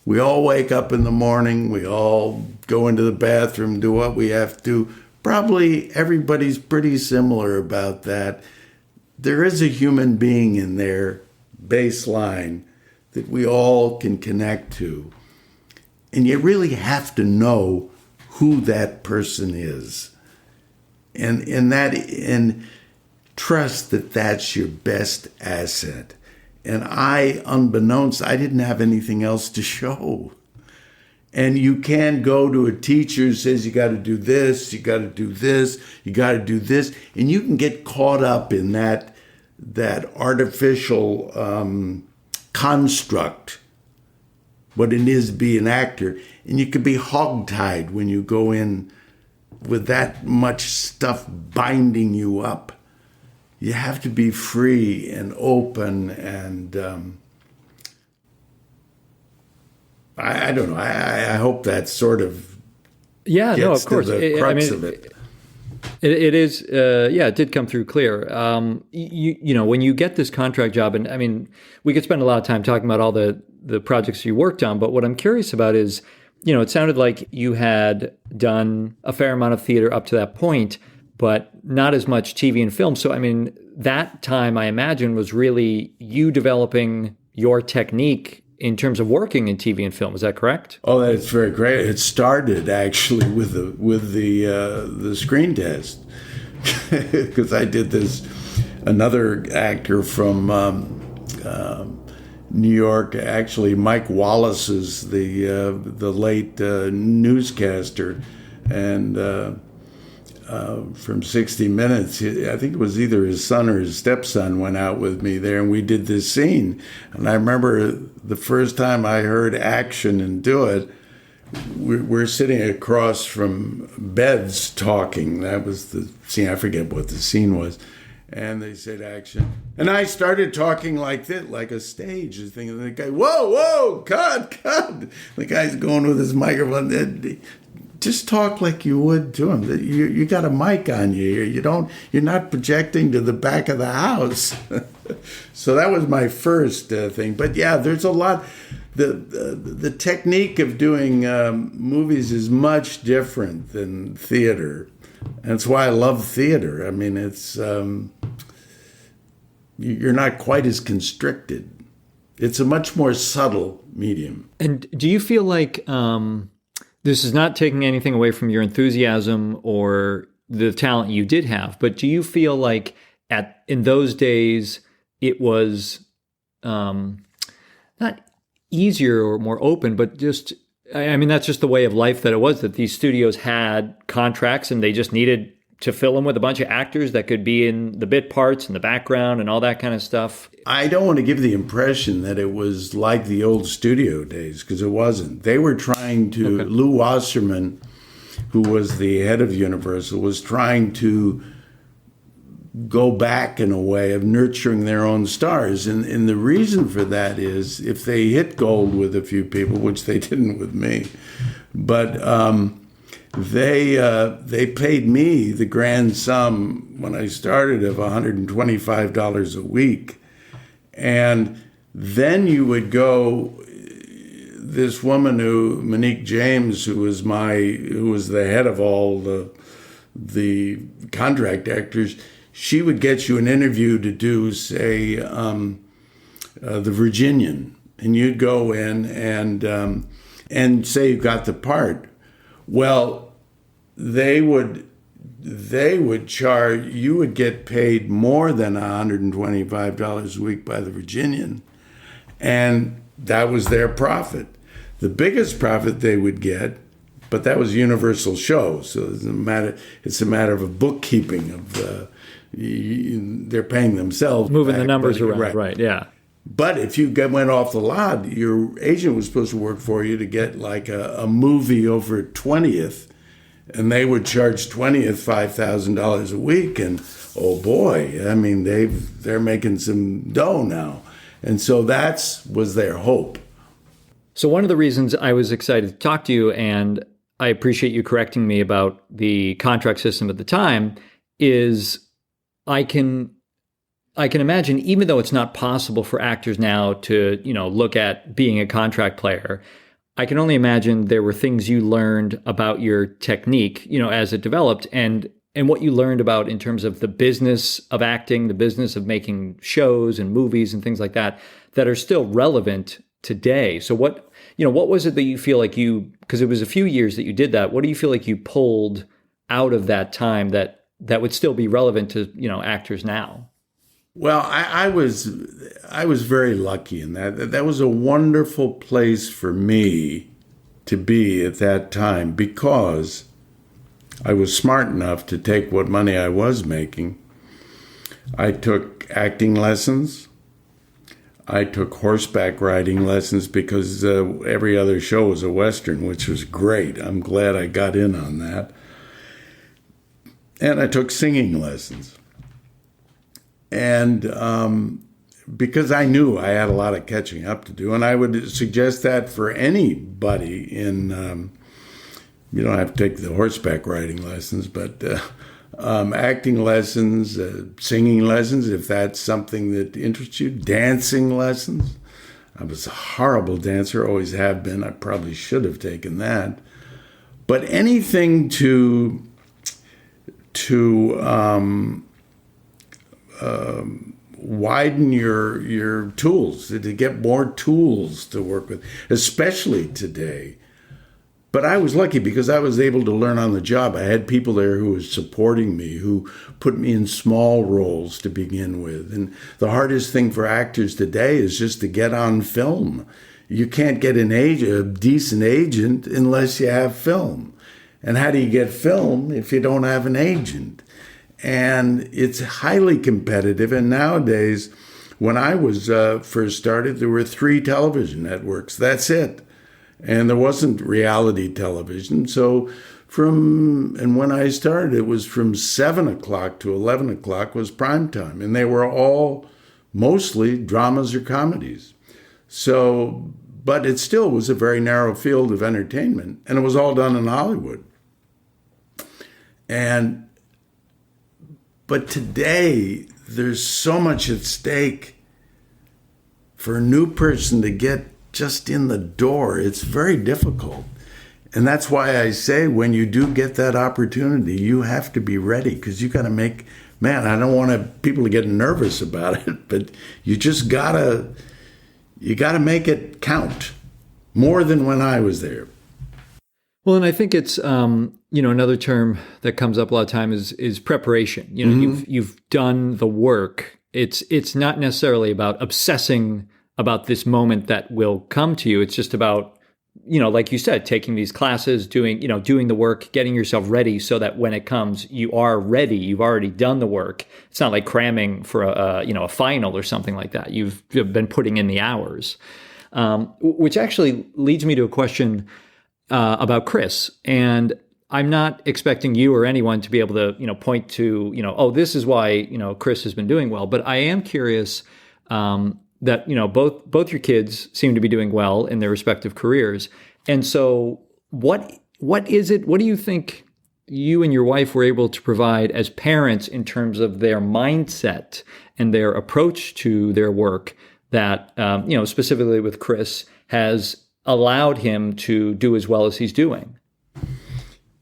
We all wake up in the morning. We all go into the bathroom, do what we have to do. Probably everybody's pretty similar about that. There is a human being in there, baseline, that we all can connect to. And you really have to know who that person is. And trust that that's your best asset. And unbeknownst, I didn't have anything else to show. And you can go to a teacher who says, you got to do this, you got to do this, you got to do this. And you can get caught up in that artificial construct, what it is to be an actor. And you can be hogtied when you go in with that much stuff binding you up. You have to be free and open and... I don't know. I hope that sort of gets of course. To the crux of it. It is. It did come through clear. You know, when you get this contract job, and I mean, we could spend a lot of time talking about all the projects you worked on, but what I'm curious about is, you know, it sounded like you had done a fair amount of theater up to that point, but not as much TV and film. So, I mean, that time, I imagine, was really you developing your technique in terms of working in TV and film. Is that correct? Oh, that's very great. It started actually with the screen test, because I did this. Another actor from New York, actually, Mike Wallace is the late newscaster, and from 60 Minutes, I think it was either his son or his stepson went out with me there, and we did this scene. And I remember the first time I heard action and do it, we're sitting across from beds talking. That was the scene. I forget what the scene was. And they said action. And I started talking like this, like a stage. Thinking, the guy, whoa, cut. The guy's going with his microphone. Just talk like you would to him. You got a mic on you. You're not projecting to the back of the house. So that was my first thing. But yeah, there's a lot. The technique of doing movies is much different than theater. And that's why I love theater. I mean, it's you're not quite as constricted. It's a much more subtle medium. And do you feel like this is not taking anything away from your enthusiasm or the talent you did have, but do you feel like in those days it was not easier or more open, but just, I mean, that's just the way of life that it was, that these studios had contracts and they just needed to fill them with a bunch of actors that could be in the bit parts and the background and all that kind of stuff? I don't want to give the impression that it was like the old studio days, because it wasn't. They were trying to, Lou Wasserman, who was the head of Universal, was trying to go back in a way of nurturing their own stars. And the reason for that is if they hit gold with a few people, which they didn't with me, but they paid me the grand sum when I started of $125 a week. And then you would go, this woman Monique James, who was the head of all the contract actors, she would get you an interview to do, say, The Virginian, and you'd go in and say you got the part. Well, they would charge, you would get paid more than $125 a week by the Virginian, and that was their profit. The biggest profit they would get, but that was Universal show, so it's a matter of a bookkeeping of they're paying themselves, moving the numbers around, right? Yeah. But if you went off the lot, your agent was supposed to work for you to get like a movie over at 20th, and they would charge 20th $5,000 a week. And oh boy, I mean, they're making some dough now. And so that was their hope. So one of the reasons I was excited to talk to you, and I appreciate you correcting me about the contract system at the time, is I can imagine, even though it's not possible for actors now to, look at being a contract player, I can only imagine there were things you learned about your technique, as it developed, and what you learned about in terms of the business of acting, the business of making shows and movies and things like that are still relevant today. So what was it that you feel like because it was a few years that you did that, what do you feel like you pulled out of that time that that would still be relevant to, actors now? Well, I was very lucky in that. That was a wonderful place for me to be at that time, because I was smart enough to take what money I was making. I took acting lessons. I took horseback riding lessons, because every other show was a Western, which was great. I'm glad I got in on that. And I took singing lessons. And because I knew I had a lot of catching up to do, and I would suggest that for anybody in, you don't have to take the horseback riding lessons, but acting lessons, singing lessons, if that's something that interests you, dancing lessons. I was a horrible dancer, always have been. I probably should have taken that. But anything to widen your tools, to get more tools to work with, especially today. But I was lucky because I was able to learn on the job. I had people there who were supporting me, who put me in small roles to begin with. And the hardest thing for actors today is just to get on film. You can't get a decent agent unless you have film. And how do you get film if you don't have an agent? And it's highly competitive. And nowadays, when I was first started, there were 3 television networks. That's it. And there wasn't reality television. So when I started, it was from 7 o'clock to 11 o'clock was prime time. And they were all mostly dramas or comedies. So, but it still was a very narrow field of entertainment. And it was all done in Hollywood. But today, there's so much at stake for a new person to get just in the door. It's very difficult. And that's why I say when you do get that opportunity, you have to be ready, because you got to I don't want people to get nervous about it, but you just got to make it count more than when I was there. Well, and I think it's, another term that comes up a lot of time is preparation. You've done the work. It's not necessarily about obsessing about this moment that will come to you. It's just about, like you said, taking these classes, doing the work, getting yourself ready so that when it comes, you are ready. You've already done the work. It's not like cramming for a final or something like that. You've been putting in the hours, which actually leads me to a question about Chris. And I'm not expecting you or anyone to be able to, point to, oh, this is why, Chris has been doing well. But I am curious that, both your kids seem to be doing well in their respective careers. And so what is it? What do you think you and your wife were able to provide as parents in terms of their mindset and their approach to their work that, specifically with Chris, has allowed him to do as well as he's doing?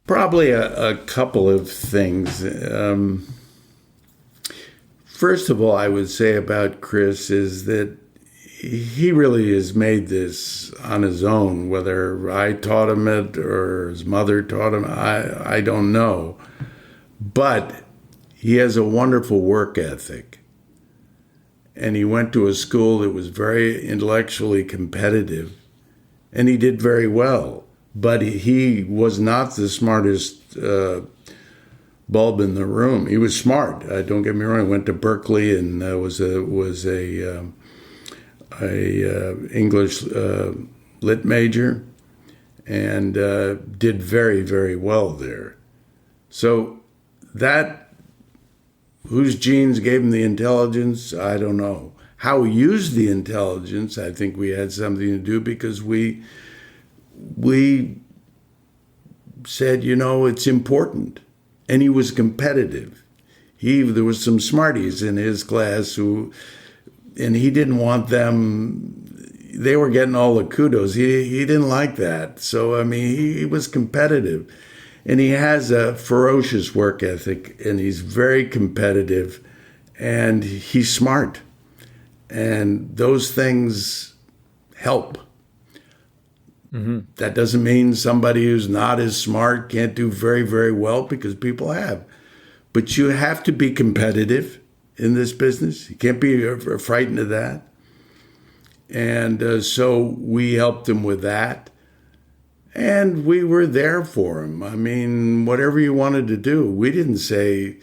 Probably a couple of things. First of all, I would say about Chris is that he really has made this on his own. Whether I taught him it or his mother taught him, I don't know. But he has a wonderful work ethic. And he went to a school that was very intellectually competitive. And he did very well. But he was not the smartest bulb in the room. He was smart. Don't get me wrong. He went to Berkeley and was a English lit major, and did very, very well there. So that, whose genes gave him the intelligence, I don't know. How he used the intelligence, I think we had something to do, because we said, it's important. And he was competitive. There was some smarties in his class and he didn't want them, they were getting all the kudos. He didn't like that. So, he was competitive. And he has a ferocious work ethic, and he's very competitive, and he's smart. And those things help. Mm-hmm. That doesn't mean somebody who's not as smart can't do very, very well, because people have. But you have to be competitive in this business. You can't be frightened of that. And so we helped him with that. And we were there for him. I mean, whatever you wanted to do. We didn't say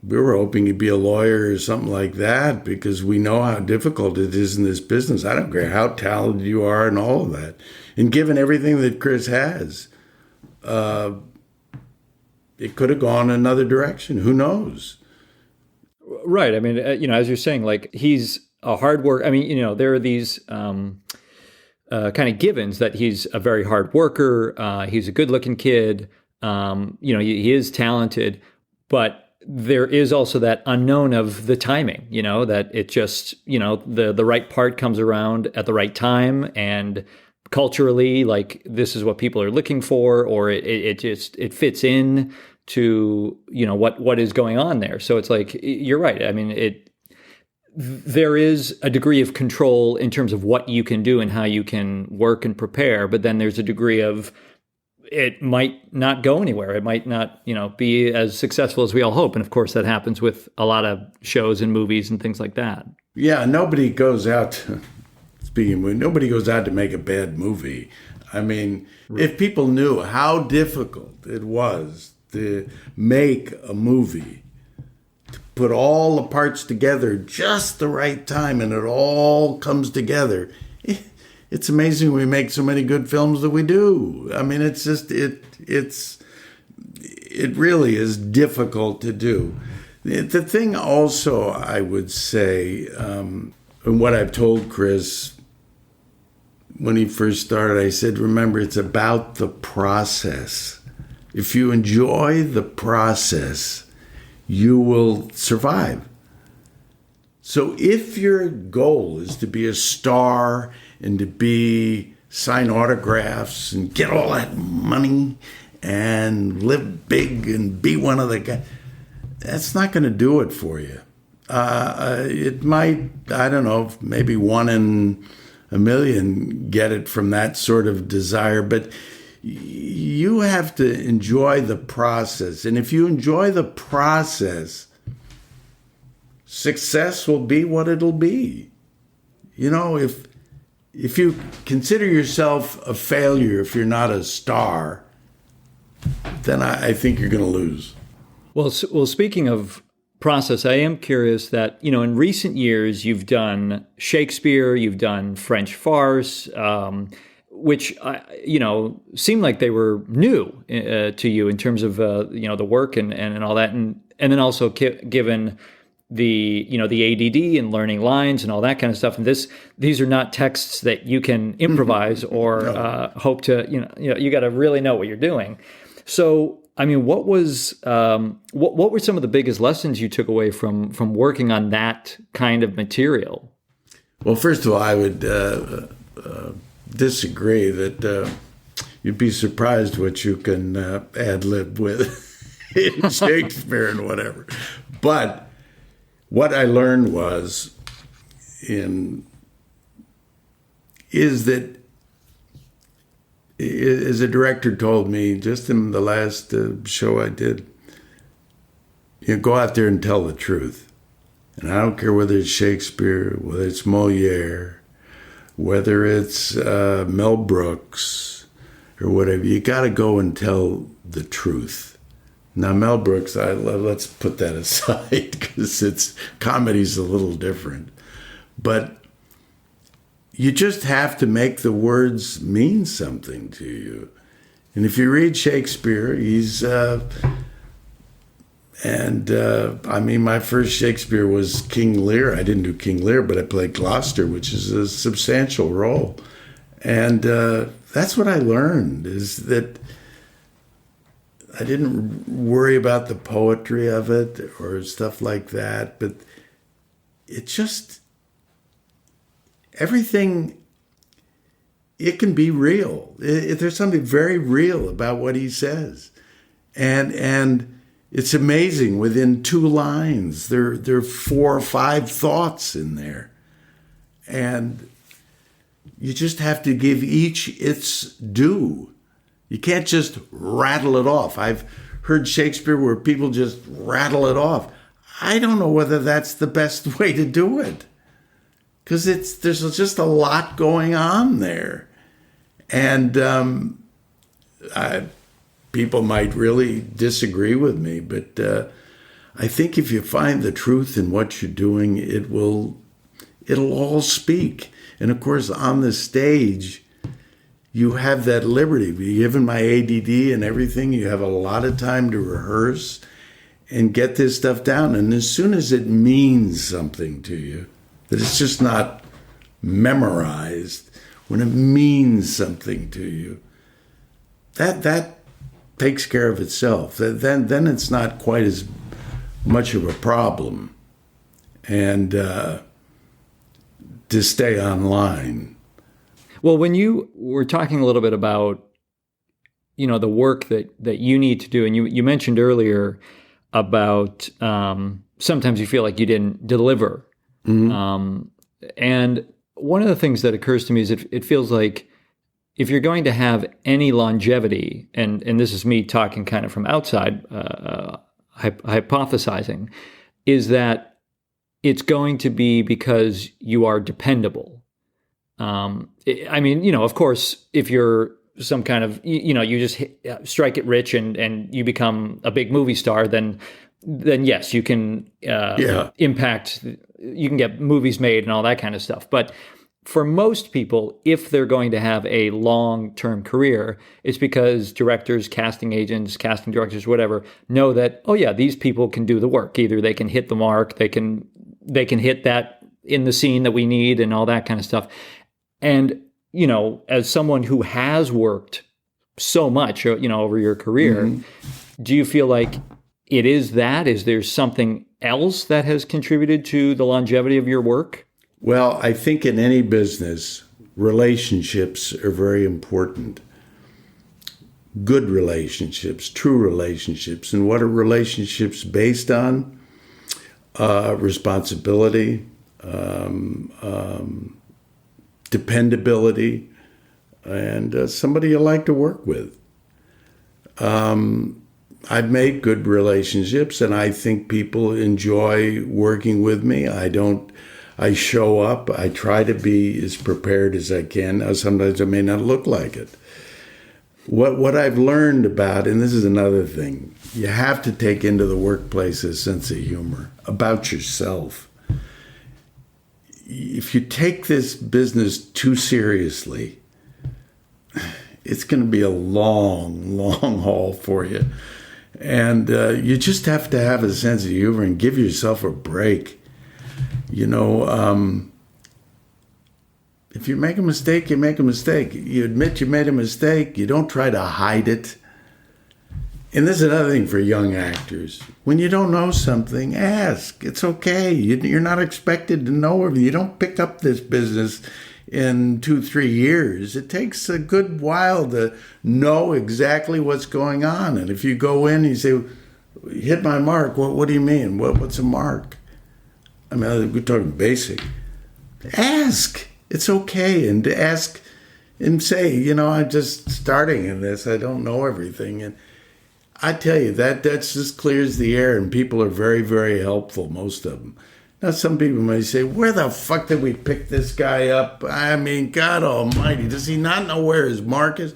we were hoping he'd be a lawyer or something like that, because we know how difficult it is in this business. I don't care how talented you are and all of that. And given everything that Chris has, it could have gone another direction. Who knows? Right. I mean, as you're saying, like, he's a hard worker. I mean, there are these kind of givens that he's a very hard worker. He's a good-looking kid. He is talented, but there is also that unknown of the timing, that it just, the right part comes around at the right time, and culturally, like, this is what people are looking for, or it fits in to, what is going on there. So it's like, you're right. I mean, there is a degree of control in terms of what you can do and how you can work and prepare, but then there's a degree of, it might not go anywhere. It might not, be as successful as we all hope. And of course, that happens with a lot of shows and movies and things like that. Yeah, nobody goes out nobody goes out to make a bad movie. I mean, if people knew how difficult it was to make a movie, to put all the parts together just the right time, and it all comes together. It's amazing we make so many good films that we do. I mean, it's just, it really is difficult to do. The thing also, I would say, and what I've told Chris when he first started, I said, remember, it's about the process. If you enjoy the process, you will survive. So if your goal is to be a star and to sign autographs and get all that money and live big and be one of the guys, that's not going to do it for you. It might, I don't know, maybe 1 in a million get it from that sort of desire, but you have to enjoy the process. And if you enjoy the process, success will be what it'll be. If you consider yourself a failure, if you're not a star, then I think you're going to lose. Well, speaking of process, I am curious that, in recent years, you've done Shakespeare, you've done French farce, which, seemed like they were new to you in terms of, the work and all that. And then also given the ADD and learning lines and all that kind of stuff. And these are not texts that you can improvise or hope to, you got to really know what you're doing. So, I mean, what were some of the biggest lessons you took away from working on that kind of material? Well, first of all, I would disagree that you'd be surprised what you can ad-lib with in Shakespeare and whatever. But what I learned is that, as a director told me just in the last show I did, go out there and tell the truth. And I don't care whether it's Shakespeare, whether it's Moliere, whether it's Mel Brooks or whatever. You got to go and tell the truth. Now, Mel Brooks, let's put that aside because comedy's a little different. But you just have to make the words mean something to you. And if you read Shakespeare, my first Shakespeare was King Lear. I didn't do King Lear, but I played Gloucester, which is a substantial role. And that's what I learned, is that I didn't worry about the poetry of it or stuff like that, but it just, everything, it can be real. There's something very real about what he says. And it's amazing, within 2 lines, there are 4 or 5 thoughts in there. And you just have to give each its due. You can't just rattle it off. I've heard Shakespeare where people just rattle it off. I don't know whether that's the best way to do it, because there's just a lot going on there, and people might really disagree with me, but I think if you find the truth in what you're doing, it'll all speak. And of course, on the stage, you have that liberty. Given my ADD and everything, you have a lot of time to rehearse and get this stuff down. And as soon as it means something to you, that it's just not memorized, when it means something to you, that takes care of itself. Then it's not quite as much of a problem. And to stay online. Well, when you were talking a little bit about, the work that you need to do, and you mentioned earlier about sometimes you feel like you didn't deliver. Mm-hmm. And one of the things that occurs to me is it feels like if you're going to have any longevity, and this is me talking kind of from outside, hypothesizing, is that it's going to be because you are dependable. Of course, if you're some kind of, you just strike it rich and you become a big movie star, then yes, you can impact, you can get movies made and all that kind of stuff. But for most people, if they're going to have a long-term career, it's because directors, casting agents, casting directors, whatever, know that, oh yeah, these people can do the work. Either they can hit the mark, they can hit that in the scene that we need and all that kind of stuff. And, as someone who has worked so much, over your career, mm-hmm. do you feel like it is that? Is there something else that has contributed to the longevity of your work? Well, I think in any business, relationships are very important. Good relationships, true relationships. And what are relationships based on? Responsibility, dependability, and somebody you like to work with. I've made good relationships, and I think people enjoy working with me. I show up. I try to be as prepared as I can. Now, sometimes I may not look like it. What I've learned about, and this is another thing, you have to take into the workplace a sense of humor about yourself. If you take this business too seriously, it's going to be a long, long haul for you. And you just have to have a sense of humor and give yourself a break. If you make a mistake, you make a mistake. You admit you made a mistake. You don't try to hide it. And this is another thing for young actors. When you don't know something, ask. It's okay. You're not expected to know everything. You don't pick up this business in 2-3 years. It takes a good while to know exactly what's going on. And if you go in and you say, hit my mark, what do you mean? What's a mark? I mean, we're talking basic. Ask. It's okay. And to ask and say, I'm just starting in this. I don't know everything. And I tell you, that just clears the air, and people are very, very helpful, most of them. Now, some people may say, where the fuck did we pick this guy up? I mean, God almighty, does he not know where his mark is?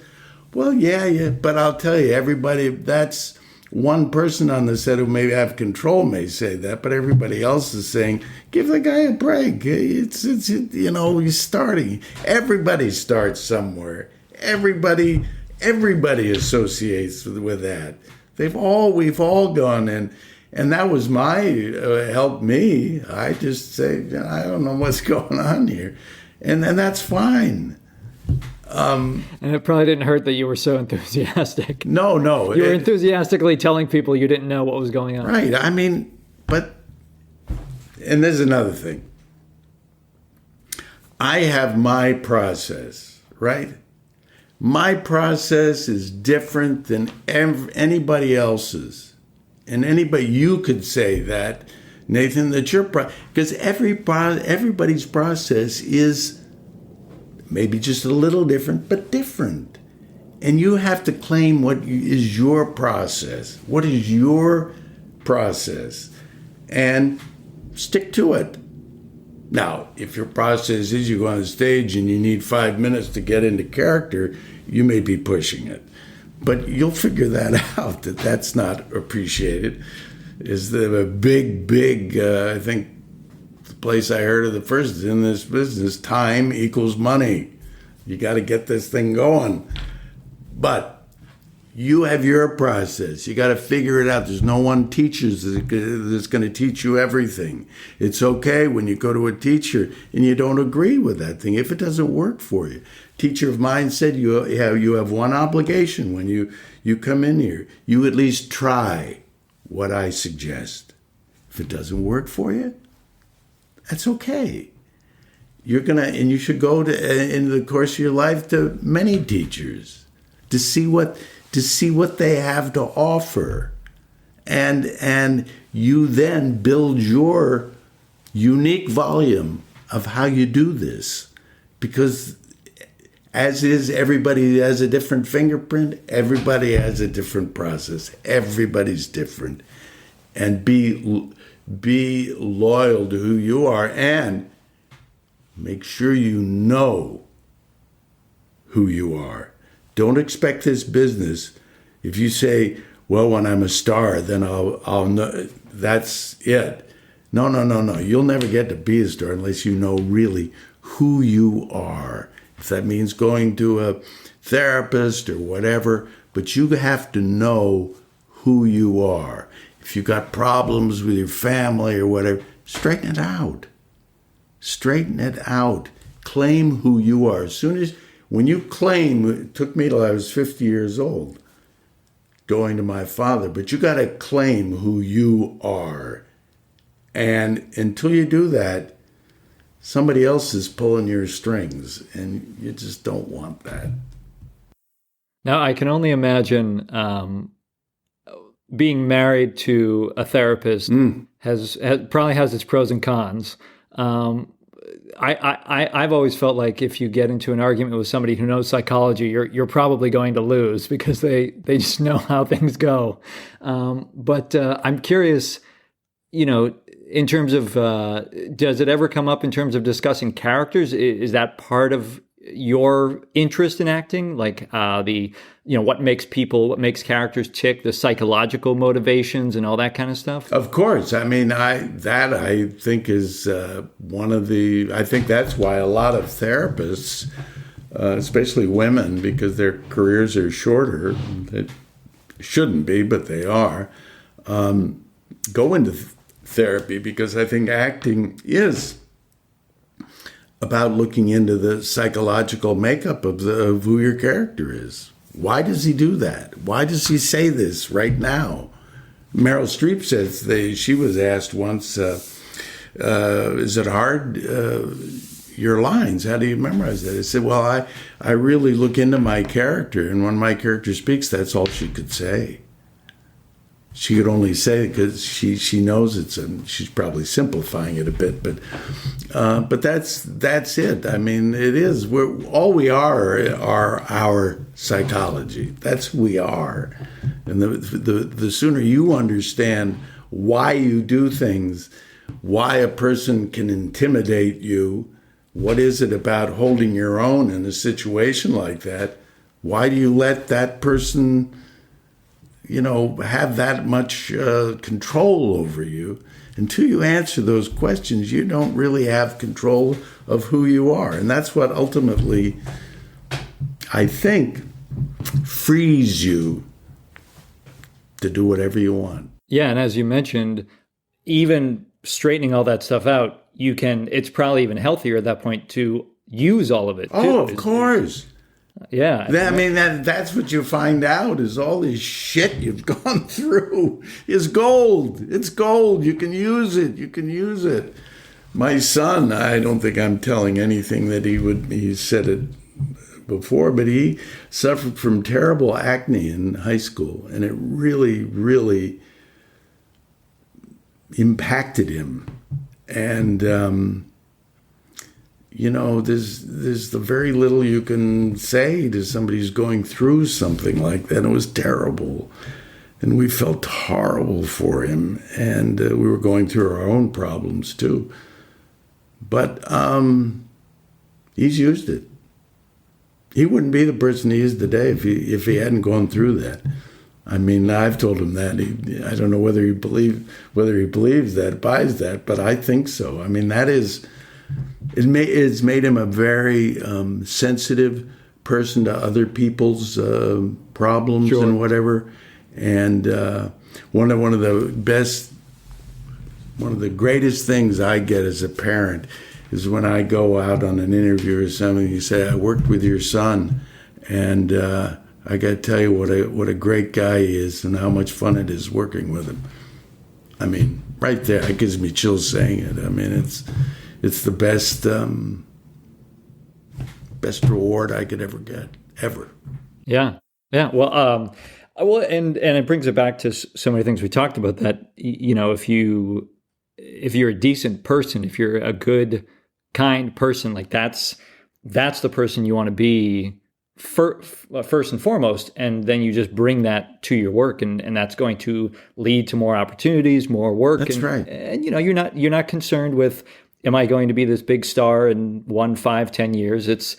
Well, yeah, but I'll tell you, everybody, that's one person on the set who may have control may say that, but everybody else is saying, give the guy a break. It's he's starting. Everybody starts somewhere. Everybody associates with that. We've all gone in, and that was my helped me. I just say, I don't know what's going on here, and that's fine. And it probably didn't hurt that you were so enthusiastic. No. You were enthusiastically telling people you didn't know what was going on. Right. I mean, and there's another thing. I have my process, right? My process is different than anybody else's. And you could say that, Nathan, that your because everybody's process is maybe just a little different, but different. And you have to claim what is your process. What is your process? And stick to it. Now, if your process is you go on stage and you need 5 minutes to get into character, you may be pushing it. But you'll figure that out, that that's not appreciated. Is the big, I think the place I heard of the first in this business, time equals money. You got to get this thing going. But you have your process. You got to figure it out. There's no one teacher that's going to teach you everything. It's okay when you go to a teacher and you don't agree with that thing if it doesn't work for you. Teacher of mine said you have one obligation when you come in here. You at least try what I suggest. If it doesn't work for you, that's okay. And you should go in the course of your life to many teachers to see what they have to offer, and you then build your unique volume of how you do this, because as is, everybody has a different fingerprint, everybody has a different process, everybody's different, and be loyal to who you are, and make sure you know who you are. Don't expect this business. If you say, well, when I'm a star, then I'll know, that's it. No. You'll never get to be a star unless you know really who you are. If that means going to a therapist or whatever, but you have to know who you are. If you got problems with your family or whatever, straighten it out. Straighten it out. Claim who you are. When you claim, it took me till I was 50 years old, going to my father, but you got to claim who you are. And until you do that, somebody else is pulling your strings, and you just don't want that. Now, I can only imagine being married to a therapist probably has its pros and cons. I've always felt like if you get into an argument with somebody who knows psychology, you're probably going to lose because they just know how things go. But I'm curious, in terms of, does it ever come up in terms of discussing characters? Is that part of your interest in acting? Like what makes characters tick, the psychological motivations and all that kind of stuff? Of course. I mean, I think is I think that's why a lot of therapists, especially women, because their careers are shorter, it shouldn't be, but they are, go into therapy, because I think acting is about looking into the psychological makeup of who your character is. Why does he do that? Why does he say this right now? Meryl Streep says she was asked once, is it hard, your lines, how do you memorize that? I said, well, I really look into my character, and when my character speaks, that's all she could say. She could only say it because she knows she's probably simplifying it a bit, but that's it. I mean, it is. All we are our psychology. That's who we are, and the sooner you understand why you do things, why a person can intimidate you, what is it about holding your own in a situation like that? Why do you let that person have that much control over you? Until you answer those questions, you don't really have control of who you are. And that's what ultimately, I think, frees you to do whatever you want. Yeah, and as you mentioned, even straightening all that stuff out, it's probably even healthier at that point to use all of it. Oh, of course. Yeah. That's what you find out, is all this shit you've gone through is gold. It's gold. You can use it. My son, I don't think I'm telling anything that he said it before, but he suffered from terrible acne in high school, and it really, really impacted him. And there's the very little you can say to somebody who's going through something like that. It was terrible. And we felt horrible for him. And we were going through our own problems too. But he's used it. He wouldn't be the person he is today if he hadn't gone through that. I mean, I've told him that. I don't know whether he believes that, buys that, but I think so. I mean, it's made him a very sensitive person to other people's problems and whatever. And one of the greatest things I get as a parent is when I go out on an interview or something. You say, "I worked with your son, and I got to tell you what a great guy he is, and how much fun it is working with him." I mean, right there, it gives me chills saying it. I mean, it's the best reward I could ever get, ever. Yeah. Well, and it brings it back to so many things we talked about. That if you're a decent person, if you're a good, kind person, like that's the person you want to be first and foremost, and then you just bring that to your work, and that's going to lead to more opportunities, more work. That's right. And you're not concerned with, am I going to be this big star in 1, 5, 10 years? It's,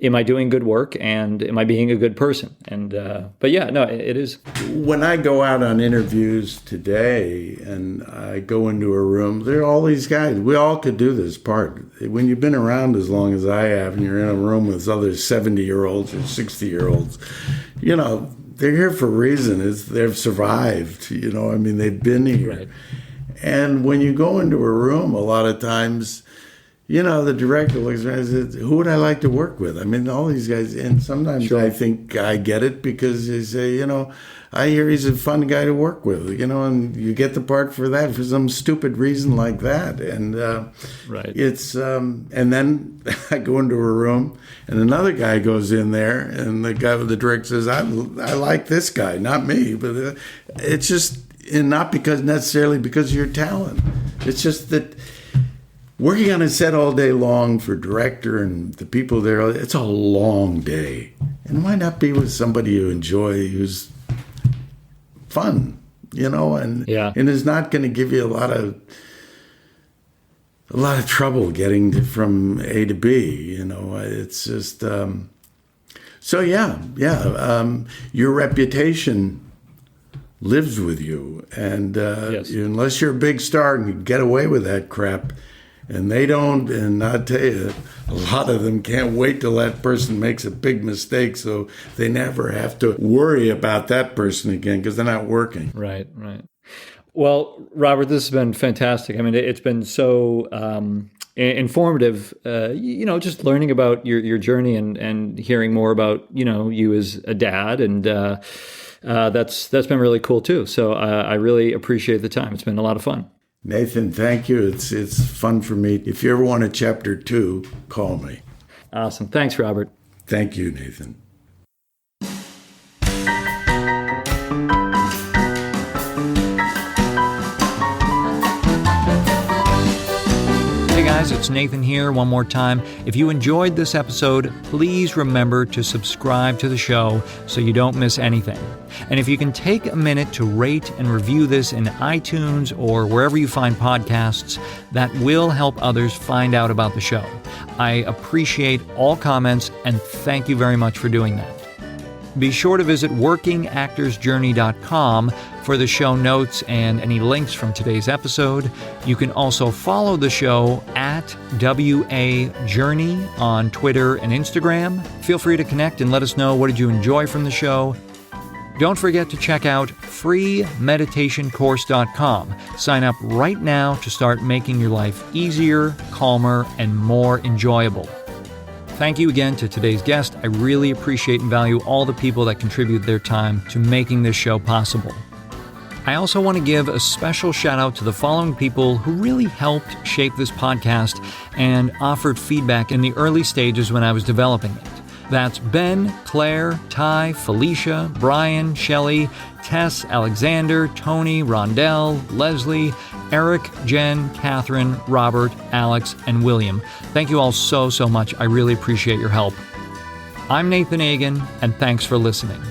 am I doing good work, and am I being a good person? And but yeah, no, it is. When I go out on interviews today and I go into a room, there are all these guys. We all could do this part. When you've been around as long as I have, and you're in a room with other 70-year-olds or 60-year-olds, they're here for a reason. They've survived. I mean, they've been here. Right. And when you go into a room, a lot of times, the director looks around and says, "Who would I like to work with?" I mean, all these guys, and sometimes I think I get it because they say, I hear he's a fun guy to work with, and you get the part for that for some stupid reason like that. And right. It's, and then I go into a room and another guy goes in there and the guy with the director says, I like this guy, not me, but it's just, and not necessarily because of your talent. It's just that working on a set all day long for director and the people there, it's a long day. And why not be with somebody you enjoy, who's fun, and is not going to give you a lot of trouble getting from A to B. It's just so your reputation lives with you, and unless you're a big star and you get away with that crap. And they don't, and I tell you, a lot of them can't wait till that person makes a big mistake, so they never have to worry about that person again because they're not working. Right. Well, Robert, this has been fantastic. I mean, it's been so informative, just learning about your journey and hearing more about, you as a dad, and that's been really cool too. So I really appreciate the time. It's been a lot of fun. Nathan, thank you. It's fun for me. If you ever want a chapter 2, call me. Awesome. Thanks, Robert. Thank you, Nathan. Hey guys, it's Nathan here one more time. If you enjoyed this episode, please remember to subscribe to the show so you don't miss anything. And if you can take a minute to rate and review this in iTunes or wherever you find podcasts, that will help others find out about the show. I appreciate all comments, and thank you very much for doing that. Be sure to visit workingactorsjourney.com for the show notes and any links from today's episode. You can also follow the show at WA Journey on Twitter and Instagram. Feel free to connect and let us know, what did you enjoy from the show. Don't forget to check out freemeditationcourse.com. Sign up right now to start making your life easier, calmer, and more enjoyable. Thank you again to today's guest. I really appreciate and value all the people that contribute their time to making this show possible. I also want to give a special shout out to the following people who really helped shape this podcast and offered feedback in the early stages when I was developing it. That's Ben, Claire, Ty, Felicia, Brian, Shelley, Tess, Alexander, Tony, Rondell, Leslie, Eric, Jen, Catherine, Robert, Alex, and William. Thank you all so much. I really appreciate your help. I'm Nathan Agan, and thanks for listening.